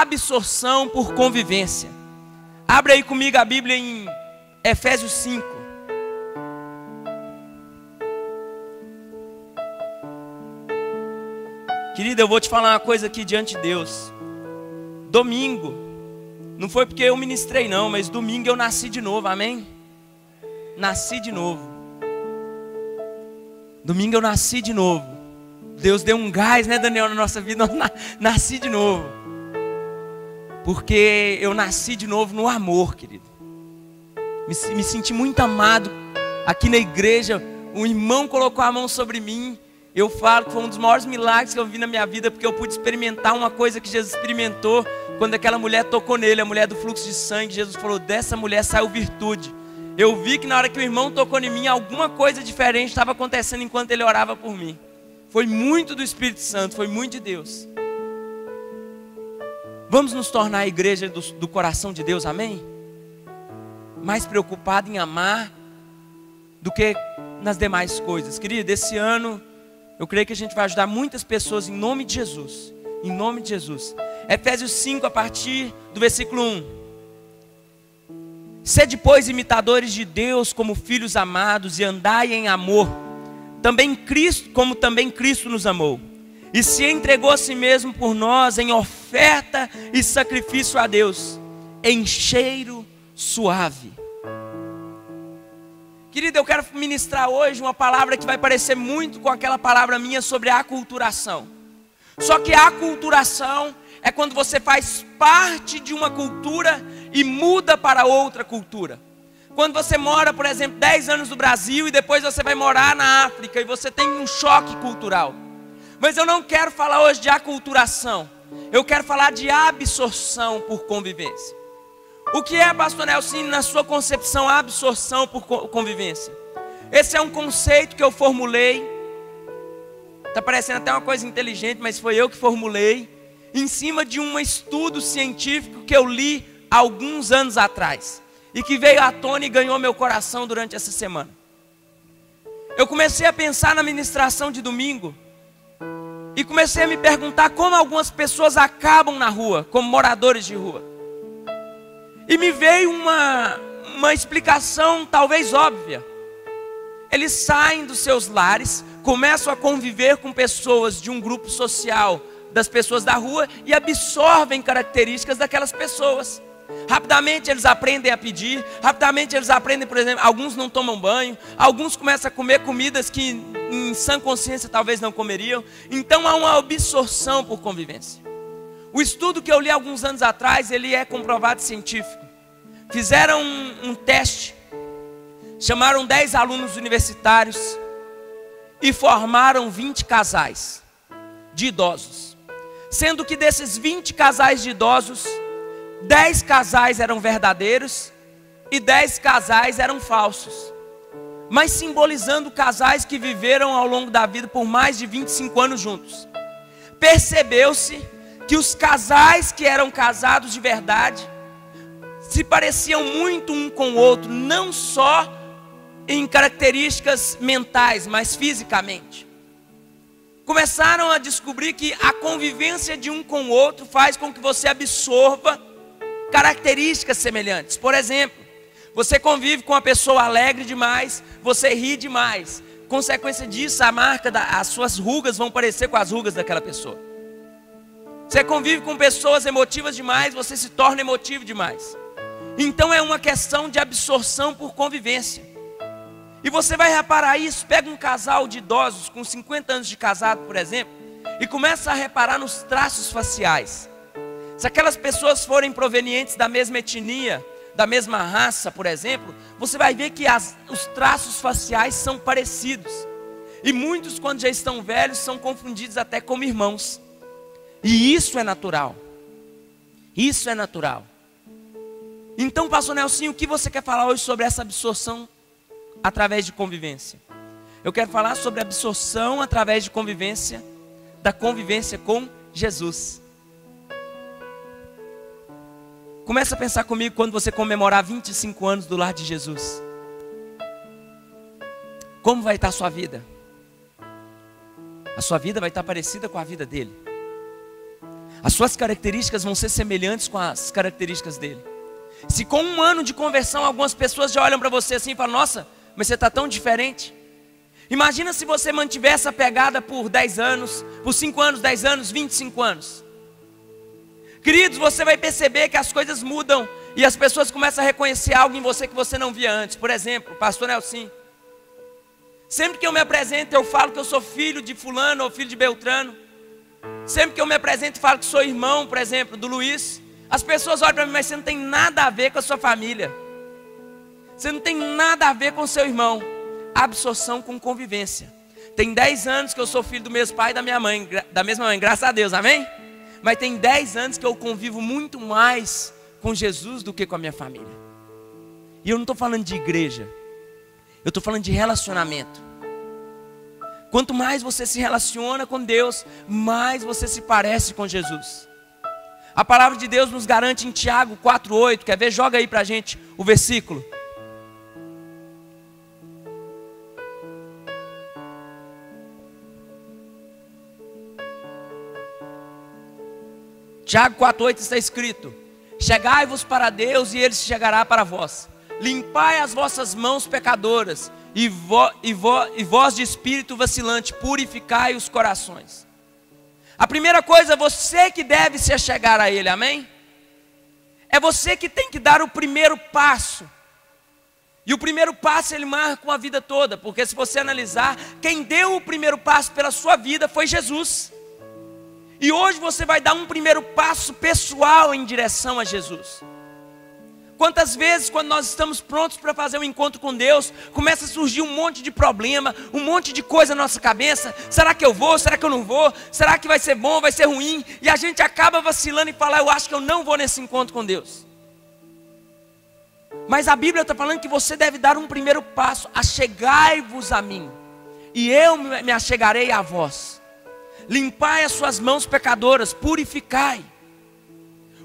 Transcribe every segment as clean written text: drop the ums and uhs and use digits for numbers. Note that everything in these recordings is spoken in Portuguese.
absorção por convivência. Abre aí comigo a Bíblia em Efésios 5. Querida, eu vou te falar uma coisa aqui diante de Deus. Domingo, não foi porque eu ministrei não, mas domingo eu nasci de novo, amém? Nasci de novo. Domingo eu nasci de novo. Deus deu um gás, né, Daniel, na nossa vida. Nasci de novo. Porque eu nasci de novo no amor, querido. Me senti muito amado. Aqui na igreja, um irmão colocou a mão sobre mim. Eu falo que foi um dos maiores milagres que eu vi na minha vida, porque eu pude experimentar uma coisa que Jesus experimentou quando aquela mulher tocou nele, a mulher do fluxo de sangue. Jesus falou, dessa mulher saiu virtude. Eu vi que na hora que o irmão tocou em mim, alguma coisa diferente estava acontecendo enquanto ele orava por mim. Foi muito do Espírito Santo, foi muito de Deus. Vamos nos tornar a igreja do coração de Deus, amém? Mais preocupado em amar do que nas demais coisas. Querido, esse ano eu creio que a gente vai ajudar muitas pessoas em nome de Jesus. Em nome de Jesus. Efésios 5, a partir do versículo 1. Sede, pois, imitadores de Deus como filhos amados, e andai em amor, como também Cristo nos amou, e se entregou a si mesmo por nós em oferta e sacrifício a Deus, em cheiro suave. Querido, eu quero ministrar hoje uma palavra que vai parecer muito com aquela palavra minha sobre a aculturação. Só que a aculturação é quando você faz parte de uma cultura e muda para outra cultura. Quando você mora, por exemplo, 10 anos no Brasil e depois você vai morar na África e você tem um choque cultural. Mas eu não quero falar hoje de aculturação. Eu quero falar de absorção por convivência. O que é, pastor Nelson, na sua concepção, a absorção por convivência? Esse é um conceito que eu formulei. Está parecendo até uma coisa inteligente, mas foi eu que formulei. Em cima de um estudo científico que eu li há alguns anos atrás. E que veio à tona e ganhou meu coração durante essa semana. Eu comecei a pensar na ministração de domingo. E comecei a me perguntar como algumas pessoas acabam na rua, como moradores de rua. E me veio uma explicação talvez óbvia. Eles saem dos seus lares, começam a conviver com pessoas de um grupo social, das pessoas da rua, e absorvem características daquelas pessoas. Rapidamente eles aprendem a pedir, rapidamente eles aprendem, por exemplo, alguns não tomam banho, alguns começam a comer comidas que em sã consciência talvez não comeriam. Então há uma absorção por convivência. O estudo que eu li alguns anos atrás, ele é comprovado científico. Fizeram um teste, chamaram 10 alunos universitários e formaram 20 casais de idosos. Sendo que desses 20 casais de idosos, 10 casais eram verdadeiros e 10 casais eram falsos. Mas simbolizando casais que viveram ao longo da vida por mais de 25 anos juntos. Percebeu-se que os casais que eram casados de verdade se pareciam muito um com o outro, não só em características mentais, mas fisicamente. Começaram a descobrir que a convivência de um com o outro faz com que você absorva características semelhantes. Por exemplo, você convive com uma pessoa alegre demais, você ri demais. Consequência disso, as suas rugas vão parecer com as rugas daquela pessoa. Você convive com pessoas emotivas demais, você se torna emotivo demais. Então é uma questão de absorção por convivência. E você vai reparar isso, pega um casal de idosos com 50 anos de casado, por exemplo, e começa a reparar nos traços faciais. Se aquelas pessoas forem provenientes da mesma etnia, da mesma raça, por exemplo, você vai ver que os traços faciais são parecidos. E muitos, quando já estão velhos, são confundidos até como irmãos. E isso é natural. Isso é natural. Então, pastor Nelson, o que você quer falar hoje sobre essa absorção através de convivência? Eu quero falar sobre a absorção através de convivência, da convivência com Jesus. Começa a pensar comigo quando você comemorar 25 anos do lar de Jesus. Como vai estar a sua vida? A sua vida vai estar parecida com a vida dele. as suas características vão ser semelhantes com as características dele. Se com 1 ano de conversão, algumas pessoas já olham para você assim e falam: nossa, mas você está tão diferente. Imagina se você mantiver essa pegada por 10 anos, por 5 anos, 10 anos, 25 anos. Queridos, você vai perceber que as coisas mudam e as pessoas começam a reconhecer algo em você que você não via antes. Por exemplo, pastor Nelson. Sempre que eu me apresento, eu falo que eu sou filho de fulano ou filho de Beltrano. Sempre que eu me apresento, falo que sou irmão, por exemplo, do Luiz. As pessoas olham para mim: mas você não tem nada a ver com a sua família. Você não tem nada a ver com o seu irmão. Absorção com convivência. Tem 10 anos que eu sou filho do mesmo pai e da mesma mãe, graças a Deus, amém? Mas tem 10 anos que eu convivo muito mais com Jesus do que com a minha família. E eu não estou falando de igreja, eu estou falando de relacionamento. Quanto mais você se relaciona com Deus, mais você se parece com Jesus. A palavra de Deus nos garante em Tiago 4,8, quer ver? Joga aí para a gente o versículo. Tiago 4,8 está escrito: chegai-vos para Deus e Ele se chegará para vós. Limpai as vossas mãos pecadoras e vós de espírito vacilante, purificai os corações. A primeira coisa, você que deve se achegar a Ele, amém? É você que tem que dar o primeiro passo. E o primeiro passo Ele marca uma vida toda, porque se você analisar, quem deu o primeiro passo pela sua vida foi Jesus. E hoje você vai dar um primeiro passo pessoal em direção a Jesus. Quantas vezes, quando nós estamos prontos para fazer um encontro com Deus, começa a surgir um monte de problema, um monte de coisa na nossa cabeça. Será que eu vou? Será que eu não vou? Será que vai ser bom? Vai ser ruim? E a gente acaba vacilando e fala: eu acho que eu não vou nesse encontro com Deus. Mas a Bíblia está falando que você deve dar um primeiro passo: achegai-vos a mim, e eu me achegarei a vós. Limpai as suas mãos pecadoras, purificai.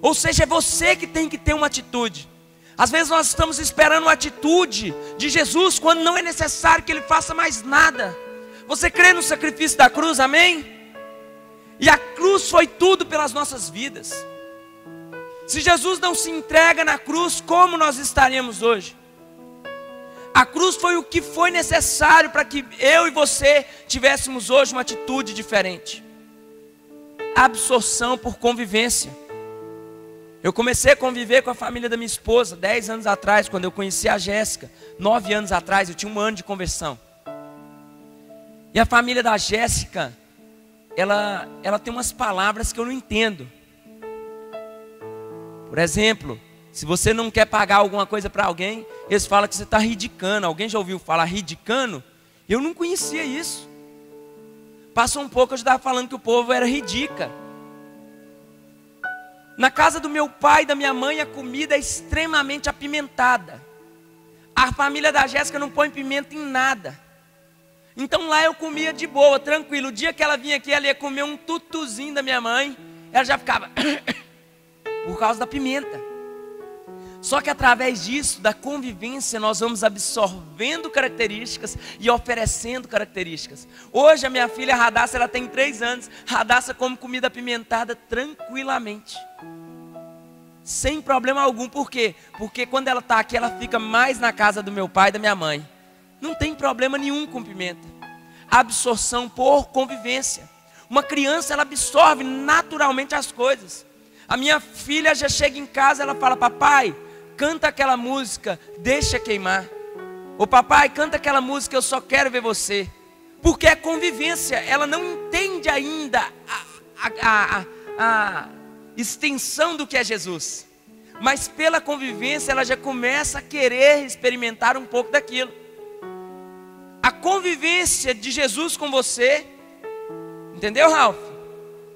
Ou seja, é você que tem que ter uma atitude. Às vezes nós estamos esperando uma atitude de Jesus, quando não é necessário que Ele faça mais nada. Você crê no sacrifício da cruz, amém? E a cruz foi tudo pelas nossas vidas. Se Jesus não se entrega na cruz, como nós estaríamos hoje? A cruz foi o que foi necessário para que eu e você tivéssemos hoje uma atitude diferente. Absorção por convivência. Eu comecei a conviver com a família da minha esposa 10 anos atrás, quando eu conheci a Jéssica. 9 anos atrás, eu tinha 1 ano de conversão. E a família da Jéssica, ela tem umas palavras que eu não entendo. Por exemplo, se você não quer pagar alguma coisa para alguém, eles falam que você está ridicando. Alguém já ouviu falar ridicando? Eu não conhecia isso. Passou um pouco, eu já estava falando que o povo era ridica. Na casa do meu pai e da minha mãe, a comida é extremamente apimentada. A família da Jéssica não põe pimenta em nada. Então lá eu comia de boa, tranquilo. O dia que ela vinha aqui, ela ia comer um tutuzinho da minha mãe, ela já ficava por causa da pimenta. Só que através disso, da convivência, nós vamos absorvendo características e oferecendo características. Hoje a minha filha Radassa, ela tem 3 anos. Radassa come comida apimentada tranquilamente, sem problema algum. Por quê? Porque quando ela está aqui, ela fica mais na casa do meu pai e da minha mãe. Não tem problema nenhum com pimenta. Absorção por convivência. Uma criança, ela absorve naturalmente as coisas. A minha filha já chega em casa, ela fala: papai, canta aquela música, deixa queimar. Ou papai, canta aquela música, eu só quero ver você. Porque é convivência. Ela não entende ainda a extensão do que é Jesus. Mas pela convivência ela já começa a querer experimentar um pouco daquilo. A convivência de Jesus com você, entendeu, Ralph?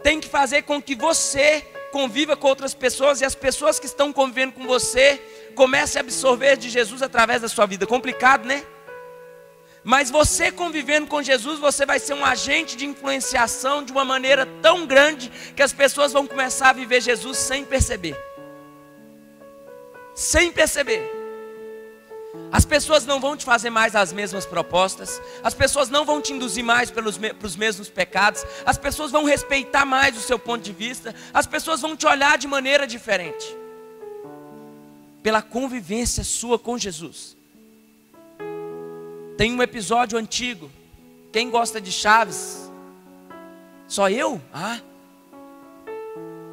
Tem que fazer com que você conviva com outras pessoas e as pessoas que estão convivendo com você comecem a absorver de Jesus através da sua vida. Complicado, né? Mas você convivendo com Jesus, você vai ser um agente de influenciação de uma maneira tão grande que as pessoas vão começar a viver Jesus sem perceber. Sem perceber. As pessoas não vão te fazer mais as mesmas propostas. As pessoas não vão te induzir mais para os mesmos pecados. As pessoas vão respeitar mais o seu ponto de vista. As pessoas vão te olhar de maneira diferente. Pela convivência sua com Jesus. Tem um episódio antigo. Quem gosta de Chaves? Só eu?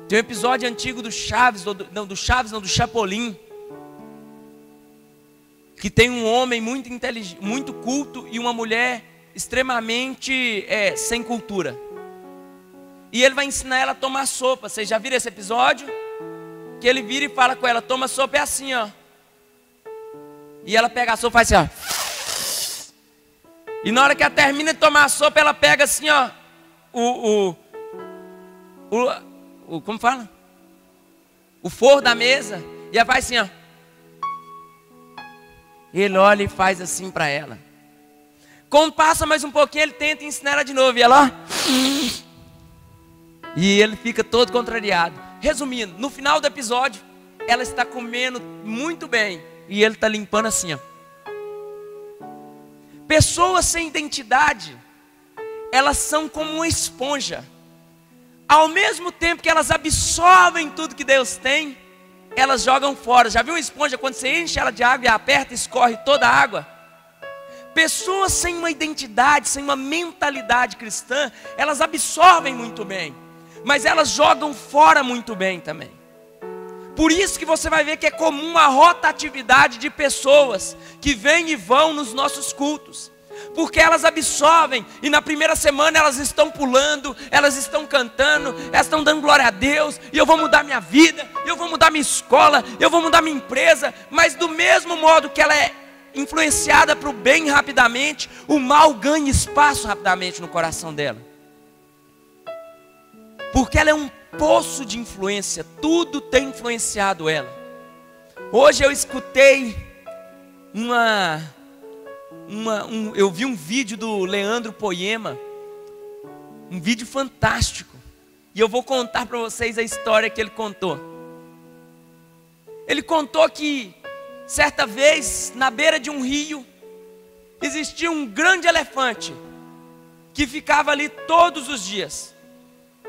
Tem um episódio antigo do Chaves, do Chapolin. Que tem um homem muito inteligente, muito culto, e uma mulher extremamente sem cultura. E ele vai ensinar ela a tomar sopa. Vocês já viram esse episódio? Que ele vira e fala com ela: toma sopa, é assim, ó. E ela pega a sopa e faz assim, ó. E na hora que ela termina de tomar a sopa, ela pega assim, ó, como fala? O forro da mesa. E ela faz assim, ó. Ele olha e faz assim para ela. Quando passa mais um pouquinho, ele tenta ensinar ela de novo. E ela, ó. E ele fica todo contrariado. Resumindo, no final do episódio, ela está comendo muito bem. E ele está limpando assim, ó. Pessoas sem identidade, elas são como uma esponja. Ao mesmo tempo que elas absorvem tudo que Deus tem, elas jogam fora. Já viu uma esponja, quando você enche ela de água e aperta, escorre toda a água? Pessoas sem uma identidade, sem uma mentalidade cristã, elas absorvem muito bem, mas elas jogam fora muito bem também. Por isso que você vai ver que é comum a rotatividade de pessoas que vêm e vão nos nossos cultos. Porque elas absorvem, e na primeira semana elas estão pulando, elas estão cantando, elas estão dando glória a Deus, e eu vou mudar minha vida, eu vou mudar minha escola, eu vou mudar minha empresa. Mas do mesmo modo que ela é influenciada para o bem rapidamente, o mal ganha espaço rapidamente no coração dela. Porque ela é um poço de influência, tudo tem influenciado ela. Hoje eu escutei eu vi um vídeo do Leandro Poema, um vídeo fantástico, e eu vou contar para vocês a história que ele contou. Ele contou que certa vez, na beira de um rio, existia um grande elefante que ficava ali todos os dias.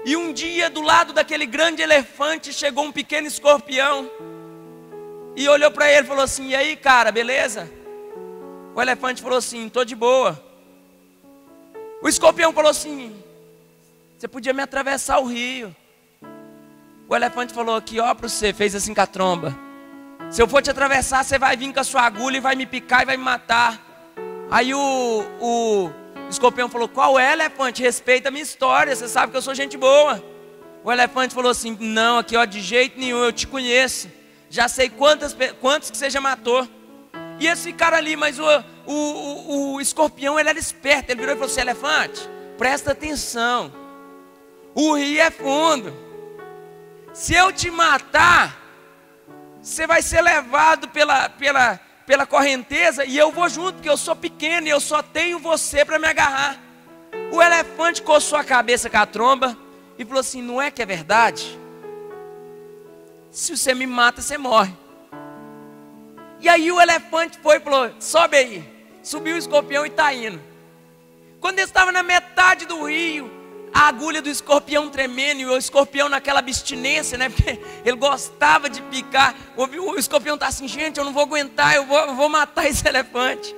E um dia, do lado daquele grande elefante, chegou um pequeno escorpião e olhou para ele e falou assim: e aí, cara, beleza? O elefante falou assim: tô de boa. O escorpião falou assim: você podia me atravessar o rio. O elefante falou: aqui, ó, para você, fez assim com a tromba. Se eu for te atravessar, você vai vir com a sua agulha e vai me picar e vai me matar. Aí o escorpião falou: qual é, elefante? Respeita a minha história, você sabe que eu sou gente boa. O elefante falou assim: não, aqui, ó, de jeito nenhum, eu te conheço. Já sei quantos que você já matou. E esse cara ali, mas o escorpião, ele era esperto. Ele virou e falou assim: elefante, presta atenção, o rio é fundo. Se eu te matar, você vai ser levado pela correnteza, e eu vou junto, porque eu sou pequeno e eu só tenho você para me agarrar. O elefante coçou a cabeça com a tromba e falou assim: não é que é verdade? Se você me mata, você morre. E aí o elefante foi e falou: sobe aí. Subiu o escorpião e está indo. Quando ele estava na metade do rio, a agulha do escorpião tremendo, e o escorpião naquela abstinência, né? Porque ele gostava de picar. O escorpião está assim: gente, eu não vou aguentar, eu vou matar esse elefante.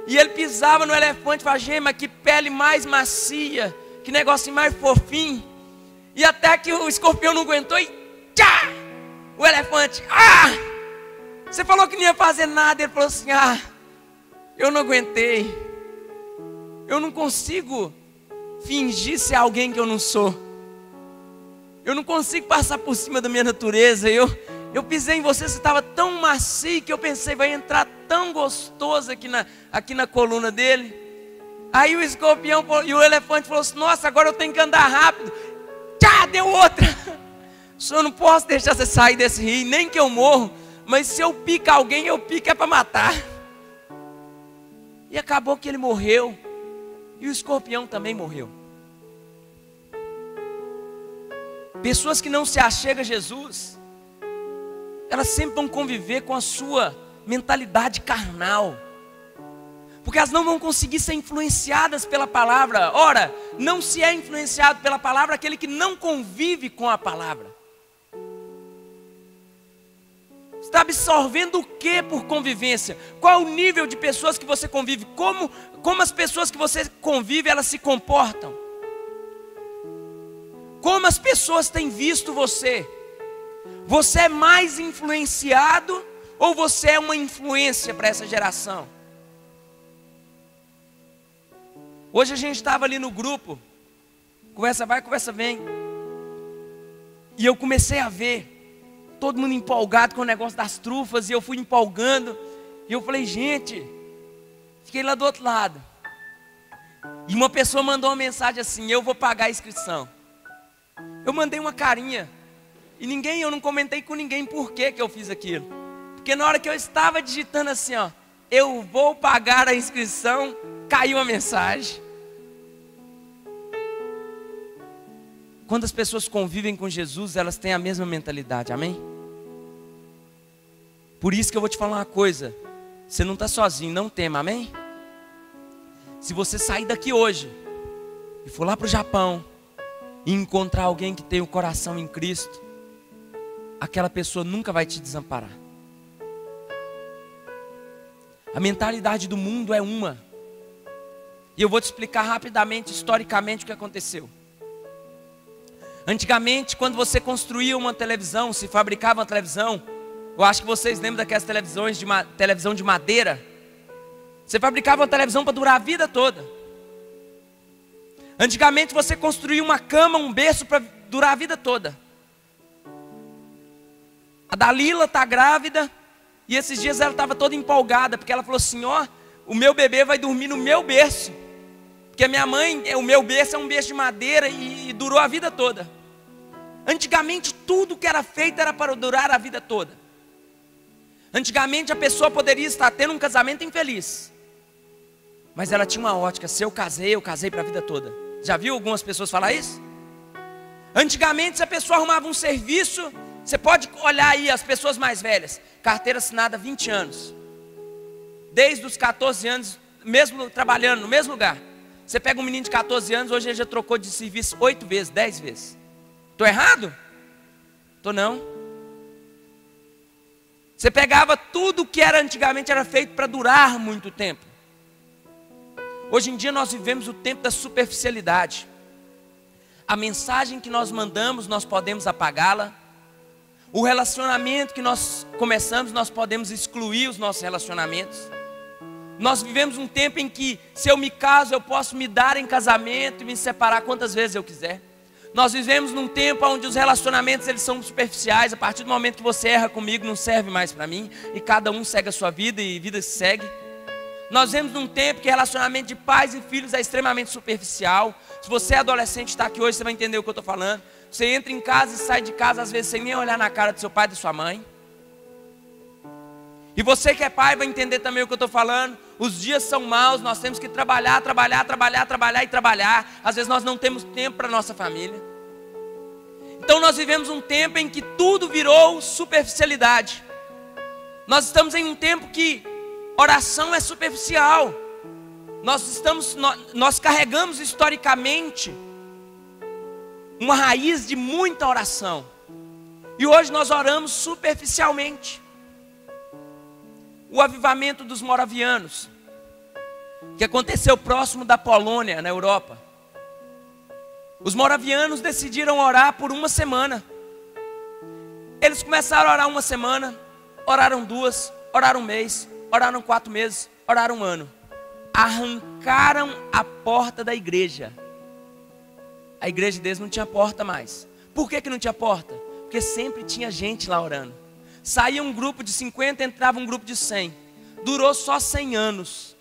E ele pisava no elefante e falava: gente, mas que pele mais macia, que negócio mais fofinho. E até que o escorpião não aguentou e tchá! O elefante, você falou que não ia fazer nada. Ele falou assim: eu não aguentei. Eu não consigo fingir ser alguém que eu não sou. Eu não consigo passar por cima da minha natureza. Eu pisei em você estava tão macio que eu pensei: vai entrar tão gostoso aqui na coluna dele. Aí o escorpião e o elefante falou assim: nossa, agora eu tenho que andar rápido. Tchá, deu outra. Eu não posso deixar você sair desse rio, nem que eu morro. Mas se eu picar alguém, eu pico é para matar. E acabou que ele morreu. E o escorpião também morreu. Pessoas que não se achegam a Jesus, elas sempre vão conviver com a sua mentalidade carnal. Porque elas não vão conseguir ser influenciadas pela palavra. Ora, não se é influenciado pela palavra aquele que não convive com a palavra. Está absorvendo o que por convivência? Qual o nível de pessoas que você convive? Como as pessoas que você convive, elas se comportam? Como as pessoas têm visto você? Você é mais influenciado ou você é uma influência para essa geração? Hoje a gente estava ali no grupo, conversa vai, conversa vem, e eu comecei a ver todo mundo empolgado com o negócio das trufas, e eu fui empolgando, e eu falei, gente, fiquei lá do outro lado, e uma pessoa mandou uma mensagem assim, eu vou pagar a inscrição. Eu mandei uma carinha, e eu não comentei com ninguém por que eu fiz aquilo, porque na hora que eu estava digitando assim, ó, eu vou pagar a inscrição, caiu a mensagem. Quando as pessoas convivem com Jesus, elas têm a mesma mentalidade, amém? Por isso que eu vou te falar uma coisa, você não está sozinho, não tema, amém? Se você sair daqui hoje, e for lá para o Japão, e encontrar alguém que tem o coração em Cristo, aquela pessoa nunca vai te desamparar. A mentalidade do mundo é uma. E eu vou te explicar rapidamente, historicamente, o que aconteceu. Antigamente, quando você construía uma televisão, se fabricava uma televisão, eu acho que vocês lembram daquelas televisão de madeira. Você fabricava uma televisão para durar a vida toda. Antigamente você construía uma cama, um berço para durar a vida toda. A Dalila está grávida, e esses dias ela estava toda empolgada, porque ela falou assim, ó, o meu bebê vai dormir no meu berço. Porque a minha mãe, o meu berço é um berço de madeira e durou a vida toda. Antigamente tudo que era feito era para durar a vida toda. Antigamente a pessoa poderia estar tendo um casamento infeliz, mas ela tinha uma ótica, se eu casei para a vida toda. Já viu algumas pessoas falar isso? Antigamente se a pessoa arrumava um serviço, você pode olhar aí as pessoas mais velhas, carteira assinada há 20 anos. Desde os 14 anos, mesmo trabalhando no mesmo lugar. Você pega um menino de 14 anos, hoje ele já trocou de serviço 8 vezes, 10 vezes. Estou errado? Estou não. Você pegava tudo que era antigamente, era feito para durar muito tempo. Hoje em dia nós vivemos o tempo da superficialidade. A mensagem que nós mandamos, nós podemos apagá-la. O relacionamento que nós começamos, nós podemos excluir os nossos relacionamentos. Nós vivemos um tempo em que, se eu me caso, eu posso me dar em casamento e me separar quantas vezes eu quiser. Nós vivemos num tempo onde os relacionamentos eles são superficiais. A partir do momento que você erra comigo, não serve mais para mim, e cada um segue a sua vida e vida se segue. Nós vivemos num tempo que relacionamento de pais e filhos é extremamente superficial. Se você é adolescente e está aqui hoje, você vai entender o que eu estou falando. Você entra em casa e sai de casa, às vezes sem nem olhar na cara do seu pai e da sua mãe. E você que é pai vai entender também o que eu estou falando. Os dias são maus, nós temos que trabalhar. Às vezes nós não temos tempo para a nossa família. Então nós vivemos um tempo em que tudo virou superficialidade. Nós estamos em um tempo que oração é superficial. Nós carregamos historicamente uma raiz de muita oração. E hoje nós oramos superficialmente. O avivamento dos moravianos, que aconteceu próximo da Polônia, na Europa. Os moravianos decidiram orar por uma semana. Eles começaram a orar uma semana, oraram 2, oraram 1 mês, oraram 4 meses, oraram 1 ano. Arrancaram a porta da igreja. A igreja deles não tinha porta mais. Por que não tinha porta? Porque sempre tinha gente lá orando. Saía um grupo de 50, entrava um grupo de 100. Durou só 100 anos.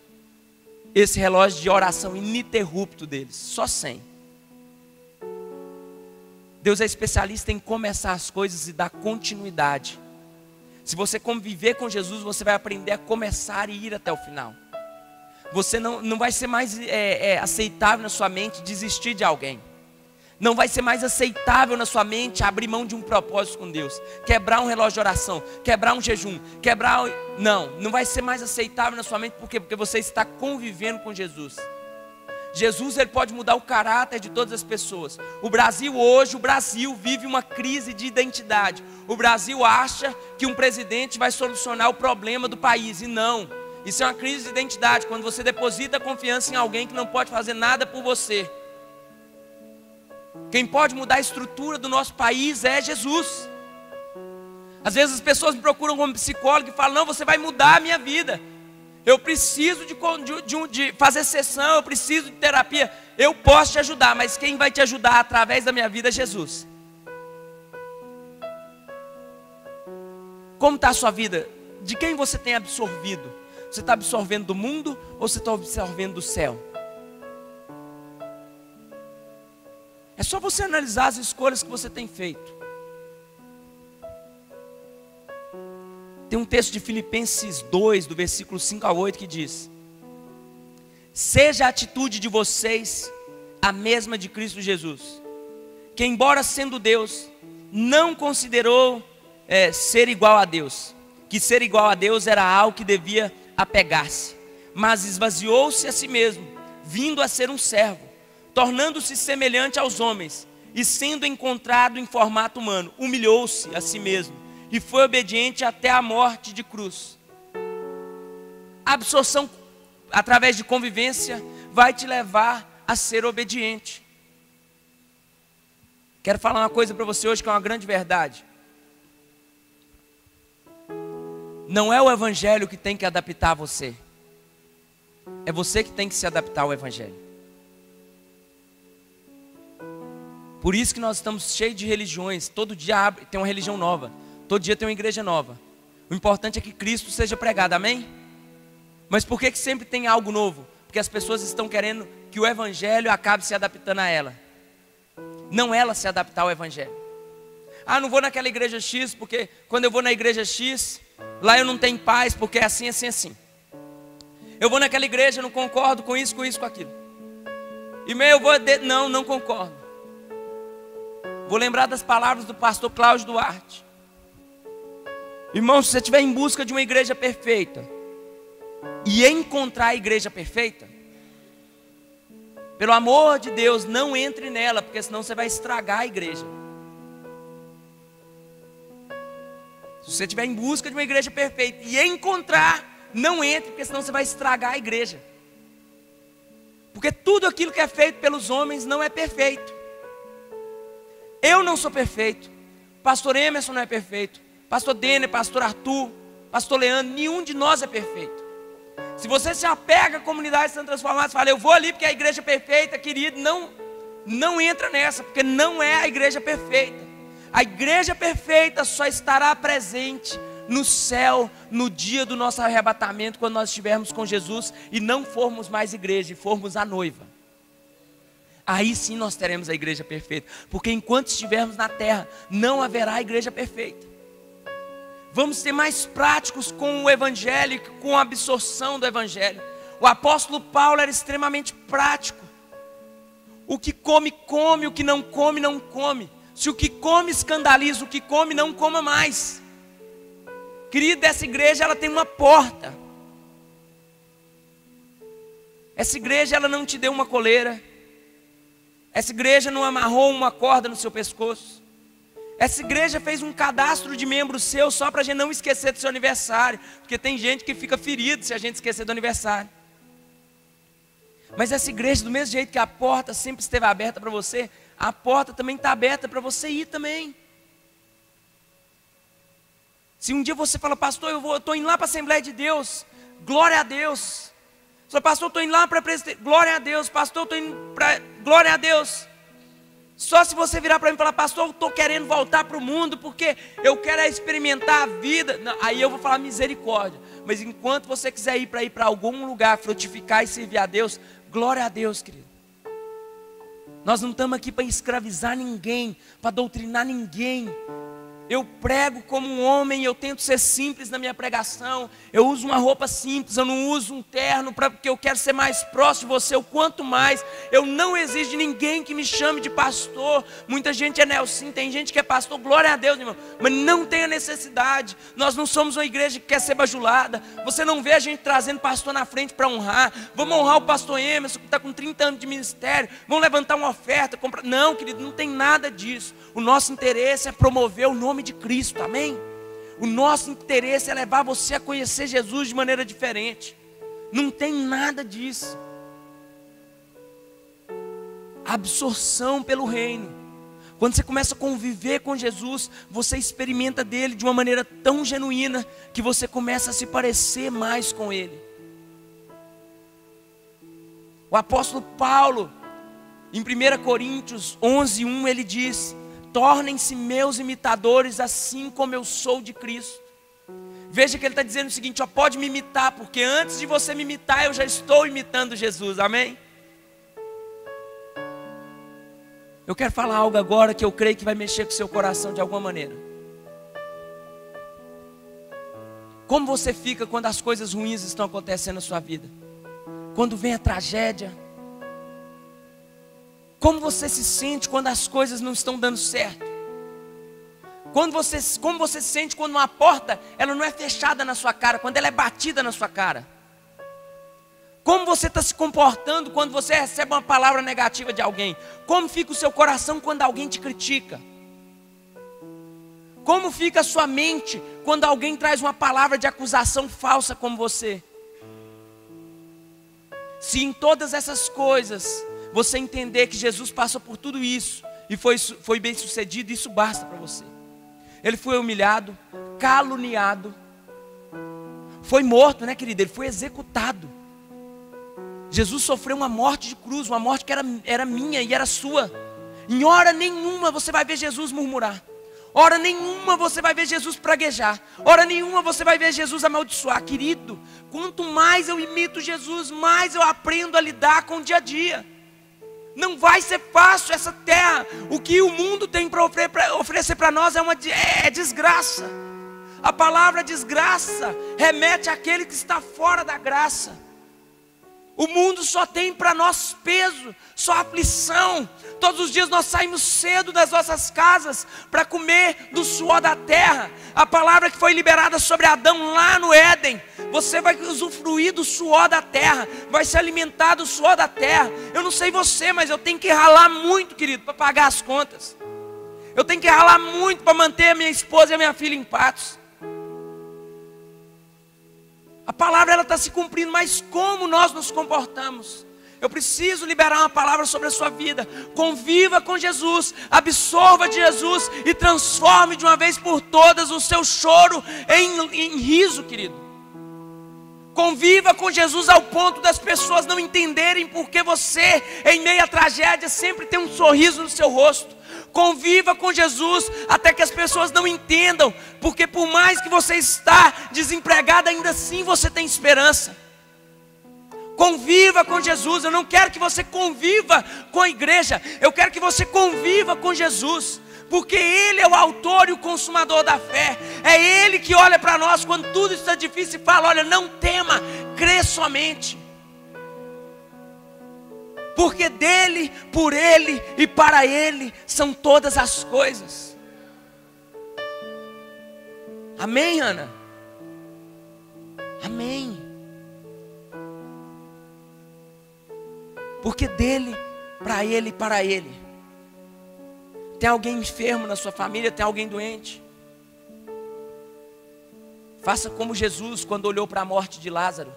Esse relógio de oração ininterrupto deles. Só 100. Deus é especialista em começar as coisas e dar continuidade. Se você conviver com Jesus, você vai aprender a começar e ir até o final. Você não vai ser mais aceitável na sua mente desistir de alguém. Não vai ser mais aceitável na sua mente abrir mão de um propósito com Deus. Quebrar um relógio de oração, quebrar um jejum, não vai ser mais aceitável na sua mente. Por quê? Porque você está convivendo com Jesus. Jesus, ele pode mudar o caráter de todas as pessoas. O Brasil vive uma crise de identidade. O Brasil acha que um presidente vai solucionar o problema do país, e não. Isso é uma crise de identidade, quando você deposita confiança em alguém que não pode fazer nada por você. Quem pode mudar a estrutura do nosso país é Jesus. Às vezes as pessoas me procuram como psicólogo e falam: não, você vai mudar a minha vida. Eu preciso de fazer sessão, eu preciso de terapia. Eu posso te ajudar, mas quem vai te ajudar através da minha vida é Jesus. Como está a sua vida? De quem você tem absorvido? Você está absorvendo do mundo ou você está absorvendo do céu? É só você analisar as escolhas que você tem feito. Tem um texto de Filipenses 2, do versículo 5 a 8, que diz: seja a atitude de vocês a mesma de Cristo Jesus, que embora sendo Deus, não considerou ser igual a Deus, que ser igual a Deus era algo que devia apegar-se, mas esvaziou-se a si mesmo, vindo a ser um servo, tornando-se semelhante aos homens, e sendo encontrado em formato humano, humilhou-se a si mesmo, e foi obediente até a morte de cruz. A absorção através de convivência vai te levar a ser obediente. Quero falar uma coisa para você hoje que é uma grande verdade. Não é o evangelho que tem que adaptar você, é você que tem que se adaptar ao evangelho. Por isso que nós estamos cheios de religiões. Todo dia tem uma religião nova, todo dia tem uma igreja nova. O importante é que Cristo seja pregado, amém? Mas por que sempre tem algo novo? Porque as pessoas estão querendo que o evangelho acabe se adaptando a ela, não ela se adaptar ao evangelho. Ah, não vou naquela igreja X, porque quando eu vou na igreja X, lá eu não tenho paz, porque é assim, assim, assim. Eu vou naquela igreja, eu não concordo com isso, com aquilo. E meio eu vou, não concordo. Vou lembrar das palavras do pastor Cláudio Duarte. Irmão, se você estiver em busca de uma igreja perfeita e encontrar a igreja perfeita, pelo amor de Deus, não entre nela, porque senão você vai estragar a igreja. Se você estiver em busca de uma igreja perfeita e encontrar, não entre, porque senão você vai estragar a igreja. Porque tudo aquilo que é feito pelos homens não é perfeito. Eu não sou perfeito, pastor Emerson não é perfeito, pastor Denner, pastor Arthur, pastor Leandro, nenhum de nós é perfeito. Se você se apega à comunidade sendo transformada, fala: eu vou ali porque é a igreja perfeita, querido, não entra nessa, porque não é a igreja perfeita. A igreja perfeita só estará presente no céu, no dia do nosso arrebatamento, quando nós estivermos com Jesus e não formos mais igreja, e formos a noiva. Aí sim nós teremos a igreja perfeita, porque enquanto estivermos na terra, não haverá igreja perfeita. Vamos ser mais práticos com o evangelho, com a absorção do evangelho. O apóstolo Paulo era extremamente prático. O que come, come, o que não come, não come. Se o que come escandaliza, o que come, não coma mais. Querido, essa igreja ela tem uma porta. Essa igreja ela não te deu uma coleira. Essa igreja não amarrou uma corda no seu pescoço. Essa igreja fez um cadastro de membros seu só para a gente não esquecer do seu aniversário. Porque tem gente que fica ferido se a gente esquecer do aniversário. Mas essa igreja, do mesmo jeito que a porta sempre esteve aberta para você, a porta também está aberta para você ir também. Se um dia você fala: pastor, eu estou indo lá para a Assembleia de Deus, glória a Deus. Você fala: pastor, eu estou indo lá para a presidência, glória a Deus. Pastor, eu estou indo para, glória a Deus. Só se você virar para mim e falar: pastor, eu estou querendo voltar para o mundo, porque eu quero experimentar a vida. Não, aí eu vou falar: misericórdia. Mas enquanto você quiser ir para algum lugar, frutificar e servir a Deus, glória a Deus, querido. Nós não estamos aqui para escravizar ninguém, para doutrinar ninguém. Eu prego como um homem, eu tento ser simples na minha pregação. Eu uso uma roupa simples, eu não uso um terno porque eu quero ser mais próximo de você. O quanto mais, eu não exijo de ninguém que me chame de pastor. Muita gente é Nelson, tem gente que é pastor, glória a Deus, irmão. Mas não tem a necessidade. Nós não somos uma igreja que quer ser bajulada. Você não vê a gente trazendo pastor na frente para honrar. Vamos honrar o pastor Emerson, que está com 30 anos de ministério. Vamos levantar uma oferta, comprar. Não, querido, não tem nada disso. O nosso interesse é promover o nome de Cristo, amém? O nosso interesse é levar você a conhecer Jesus de maneira diferente. Não tem nada disso. Absorção pelo reino. Quando você começa a conviver com Jesus, você experimenta dele de uma maneira tão genuína que você começa a se parecer mais com ele. O apóstolo Paulo, em 1 Coríntios 11:1, ele diz: tornem-se meus imitadores, assim como eu sou de Cristo. Veja que ele está dizendo o seguinte: ó, pode me imitar, porque antes de você me imitar, eu já estou imitando Jesus, amém? Eu quero falar algo agora que eu creio que vai mexer com o seu coração de alguma maneira. Como você fica quando as coisas ruins estão acontecendo na sua vida? Quando vem a tragédia? Como você se sente quando as coisas não estão dando certo? Como você se sente quando uma porta ela não é fechada na sua cara, quando ela é batida na sua cara? Como você está se comportando quando você recebe uma palavra negativa de alguém? Como fica o seu coração quando alguém te critica? Como fica a sua mente quando alguém traz uma palavra de acusação falsa como você? Se em todas essas coisas você entender que Jesus passou por tudo isso e foi bem sucedido, isso basta para você. Ele foi humilhado, caluniado, foi morto, né, querido? Ele foi executado. Jesus sofreu uma morte de cruz, uma morte que era minha e era sua. Em hora nenhuma você vai ver Jesus murmurar. Hora nenhuma você vai ver Jesus praguejar. Hora nenhuma você vai ver Jesus amaldiçoar. Querido, quanto mais eu imito Jesus, mais eu aprendo a lidar com o dia a dia. Não vai ser fácil essa terra. O que o mundo tem para oferecer para nós é desgraça. A palavra desgraça remete àquele que está fora da graça. O mundo só tem para nós peso, só aflição. Todos os dias nós saímos cedo das nossas casas para comer do suor da terra. A palavra que foi liberada sobre Adão lá no Éden: você vai usufruir do suor da terra, vai se alimentar do suor da terra. Eu não sei você, mas eu tenho que ralar muito, querido, para pagar as contas. Eu tenho que ralar muito para manter a minha esposa e a minha filha em paz. A palavra ela está se cumprindo, mas como nós nos comportamos? Eu preciso liberar uma palavra sobre a sua vida. Conviva com Jesus, absorva de Jesus e transforme de uma vez por todas o seu choro em riso, querido. Conviva com Jesus ao ponto das pessoas não entenderem porque você, em meio à tragédia, sempre tem um sorriso no seu rosto. Conviva com Jesus até que as pessoas não entendam, porque por mais que você está desempregado, ainda assim você tem esperança. Conviva com Jesus. Eu não quero que você conviva com a igreja, eu quero que você conviva com Jesus, porque Ele é o autor e o consumador da fé. É Ele que olha para nós quando tudo está difícil e fala: olha, não tema, crê somente. Porque dele, por ele e para ele são todas as coisas. Amém, Ana? Amém. Porque dele, para ele e para ele. Tem alguém enfermo na sua família? Tem alguém doente? Faça como Jesus quando olhou para a morte de Lázaro.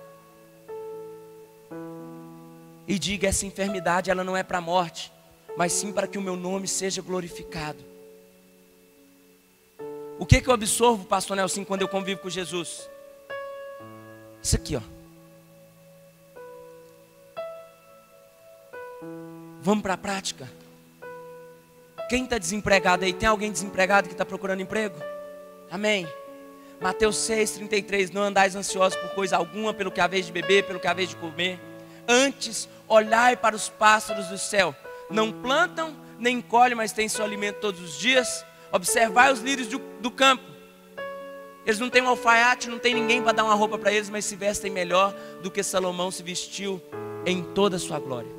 E diga: essa enfermidade ela não é para a morte, mas sim para que o meu nome seja glorificado. O que eu absorvo, pastor Nelson, quando eu convivo com Jesus? Isso aqui, ó. Vamos para a prática. Quem está desempregado aí? Tem alguém desempregado que está procurando emprego? Amém. Mateus 6,33: não andais ansiosos por coisa alguma, pelo que haveis de beber, pelo que haveis de comer. Antes, olhai para os pássaros do céu. Não plantam, nem colhem, mas têm seu alimento todos os dias. Observai os lírios do campo. Eles não têm um alfaiate, não tem ninguém para dar uma roupa para eles, mas se vestem melhor do que Salomão se vestiu em toda a sua glória.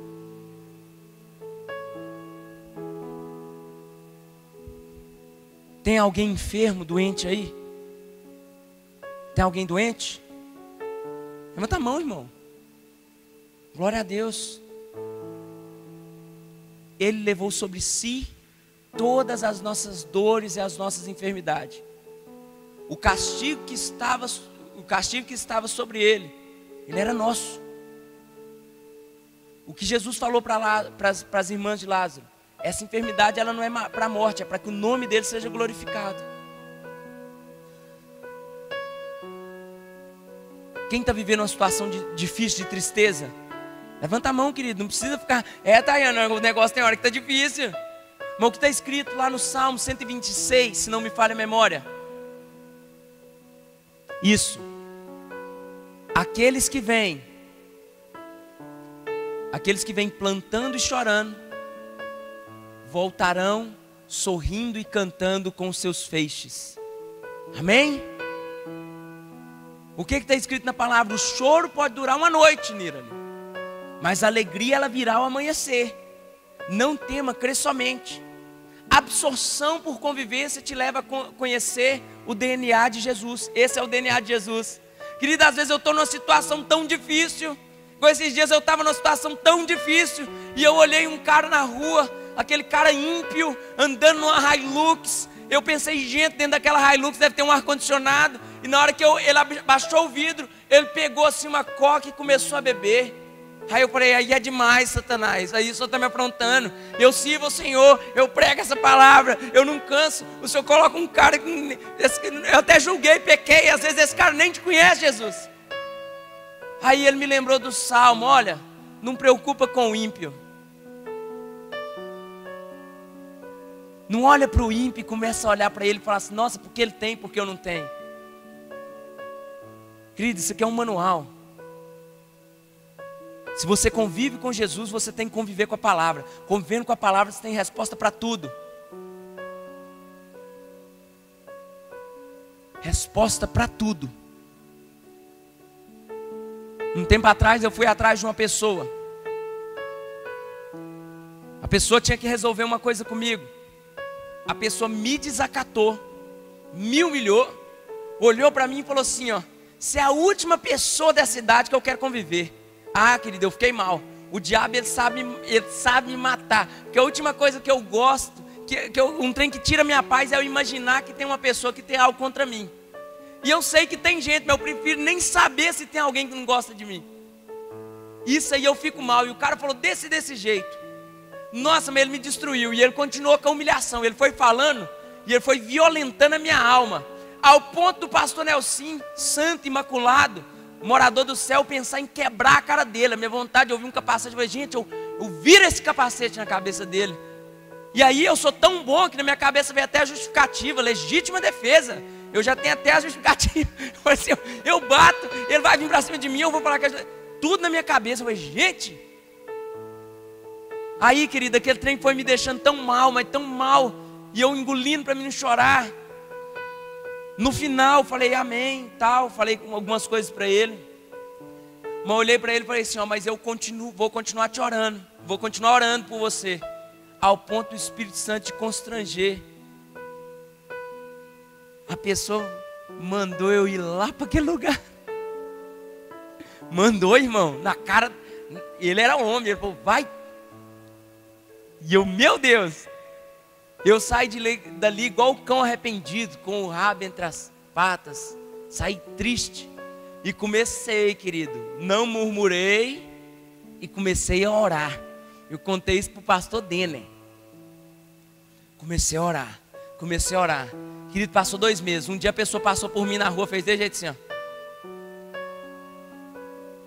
Tem alguém enfermo, doente aí? Tem alguém doente? Levanta a mão, irmão. Glória a Deus. Ele levou sobre si todas as nossas dores e as nossas enfermidades. O castigo que estava sobre ele era nosso. O que Jesus falou para as irmãs de Lázaro: essa enfermidade ela não é para a morte, é para que o nome dele seja glorificado. Quem está vivendo uma situação difícil, de tristeza? Levanta a mão, querido, não precisa ficar... Tayana, o negócio tem hora que está difícil. Mas o que está escrito lá no Salmo 126, se não me falha a memória. Isso. Aqueles que vêm plantando e chorando, voltarão sorrindo e cantando com seus feixes. Amém? O que está escrito na palavra? O choro pode durar uma noite, Nirani, mas a alegria ela virá ao amanhecer. Não tema, crê somente. Absorção por convivência te leva a conhecer o DNA de Jesus. Esse é o DNA de Jesus. Querida, às vezes eu estou numa situação tão difícil. Com esses dias eu estava numa situação tão difícil e eu olhei um cara na rua, aquele cara ímpio, andando numa Hilux. Eu pensei, gente, dentro daquela Hilux deve ter um ar-condicionado. E na hora que ele abaixou o vidro, ele pegou assim uma coca e começou a beber. Aí eu falei, aí é demais, Satanás. Aí o Senhor está me aprontando. Eu sirvo ao Senhor, eu prego essa palavra, eu não canso. O Senhor coloca um cara que eu até julguei, pequei. Às vezes esse cara nem te conhece, Jesus. Aí ele me lembrou do Salmo: olha, não preocupa com o ímpio. Não olha para o ímpio e começa a olhar para ele e falar assim: nossa, porque ele tem, porque eu não tenho. Querido, isso aqui é um manual. Se você convive com Jesus, você tem que conviver com a palavra. Convivendo com a palavra, você tem resposta para tudo. Resposta para tudo. Um tempo atrás eu fui atrás de uma pessoa. A pessoa tinha que resolver uma coisa comigo. A pessoa me desacatou, me humilhou, olhou para mim e falou assim: ó, você é a última pessoa dessa cidade que eu quero conviver. Ah, querido, eu fiquei mal. O diabo ele sabe me matar. Porque a última coisa que eu gosto, um trem que tira minha paz, é eu imaginar que tem uma pessoa que tem algo contra mim. E eu sei que tem gente, mas eu prefiro nem saber se tem alguém que não gosta de mim. Isso aí eu fico mal. E o cara falou desse jeito. Nossa, mas ele me destruiu. E ele continuou com a humilhação. Ele foi falando e ele foi violentando a minha alma. Ao ponto do pastor Nelson, santo, imaculado, morador do céu, pensar em quebrar a cara dele. A minha vontade de ouvir um capacete, eu falei, gente, eu viro esse capacete na cabeça dele. E aí eu sou tão bom que na minha cabeça veio até a justificativa, legítima defesa. Eu já tenho até a justificativa. Eu bato, ele vai vir para cima de mim, eu vou falar que tudo na minha cabeça. Eu falei, gente. Aí, querida, aquele trem foi me deixando tão mal, mas tão mal. E eu engolindo para mim não chorar. No final, falei amém, tal. Falei algumas coisas para ele. Mas olhei para ele e falei assim, ó, mas eu vou continuar te orando. Vou continuar orando por você. Ao ponto do Espírito Santo te constranger. A pessoa mandou eu ir lá para aquele lugar. Mandou, irmão, na cara. Ele era homem, ele falou, vai. E eu, meu Deus. Eu saí dali igual o cão arrependido, com o rabo entre as patas. Saí triste. E comecei, querido, não murmurei. E comecei a orar. Eu contei isso para o pastor Denner. Comecei a orar. Querido, passou 2 meses. Um dia a pessoa passou por mim na rua, fez desse jeito assim, ó.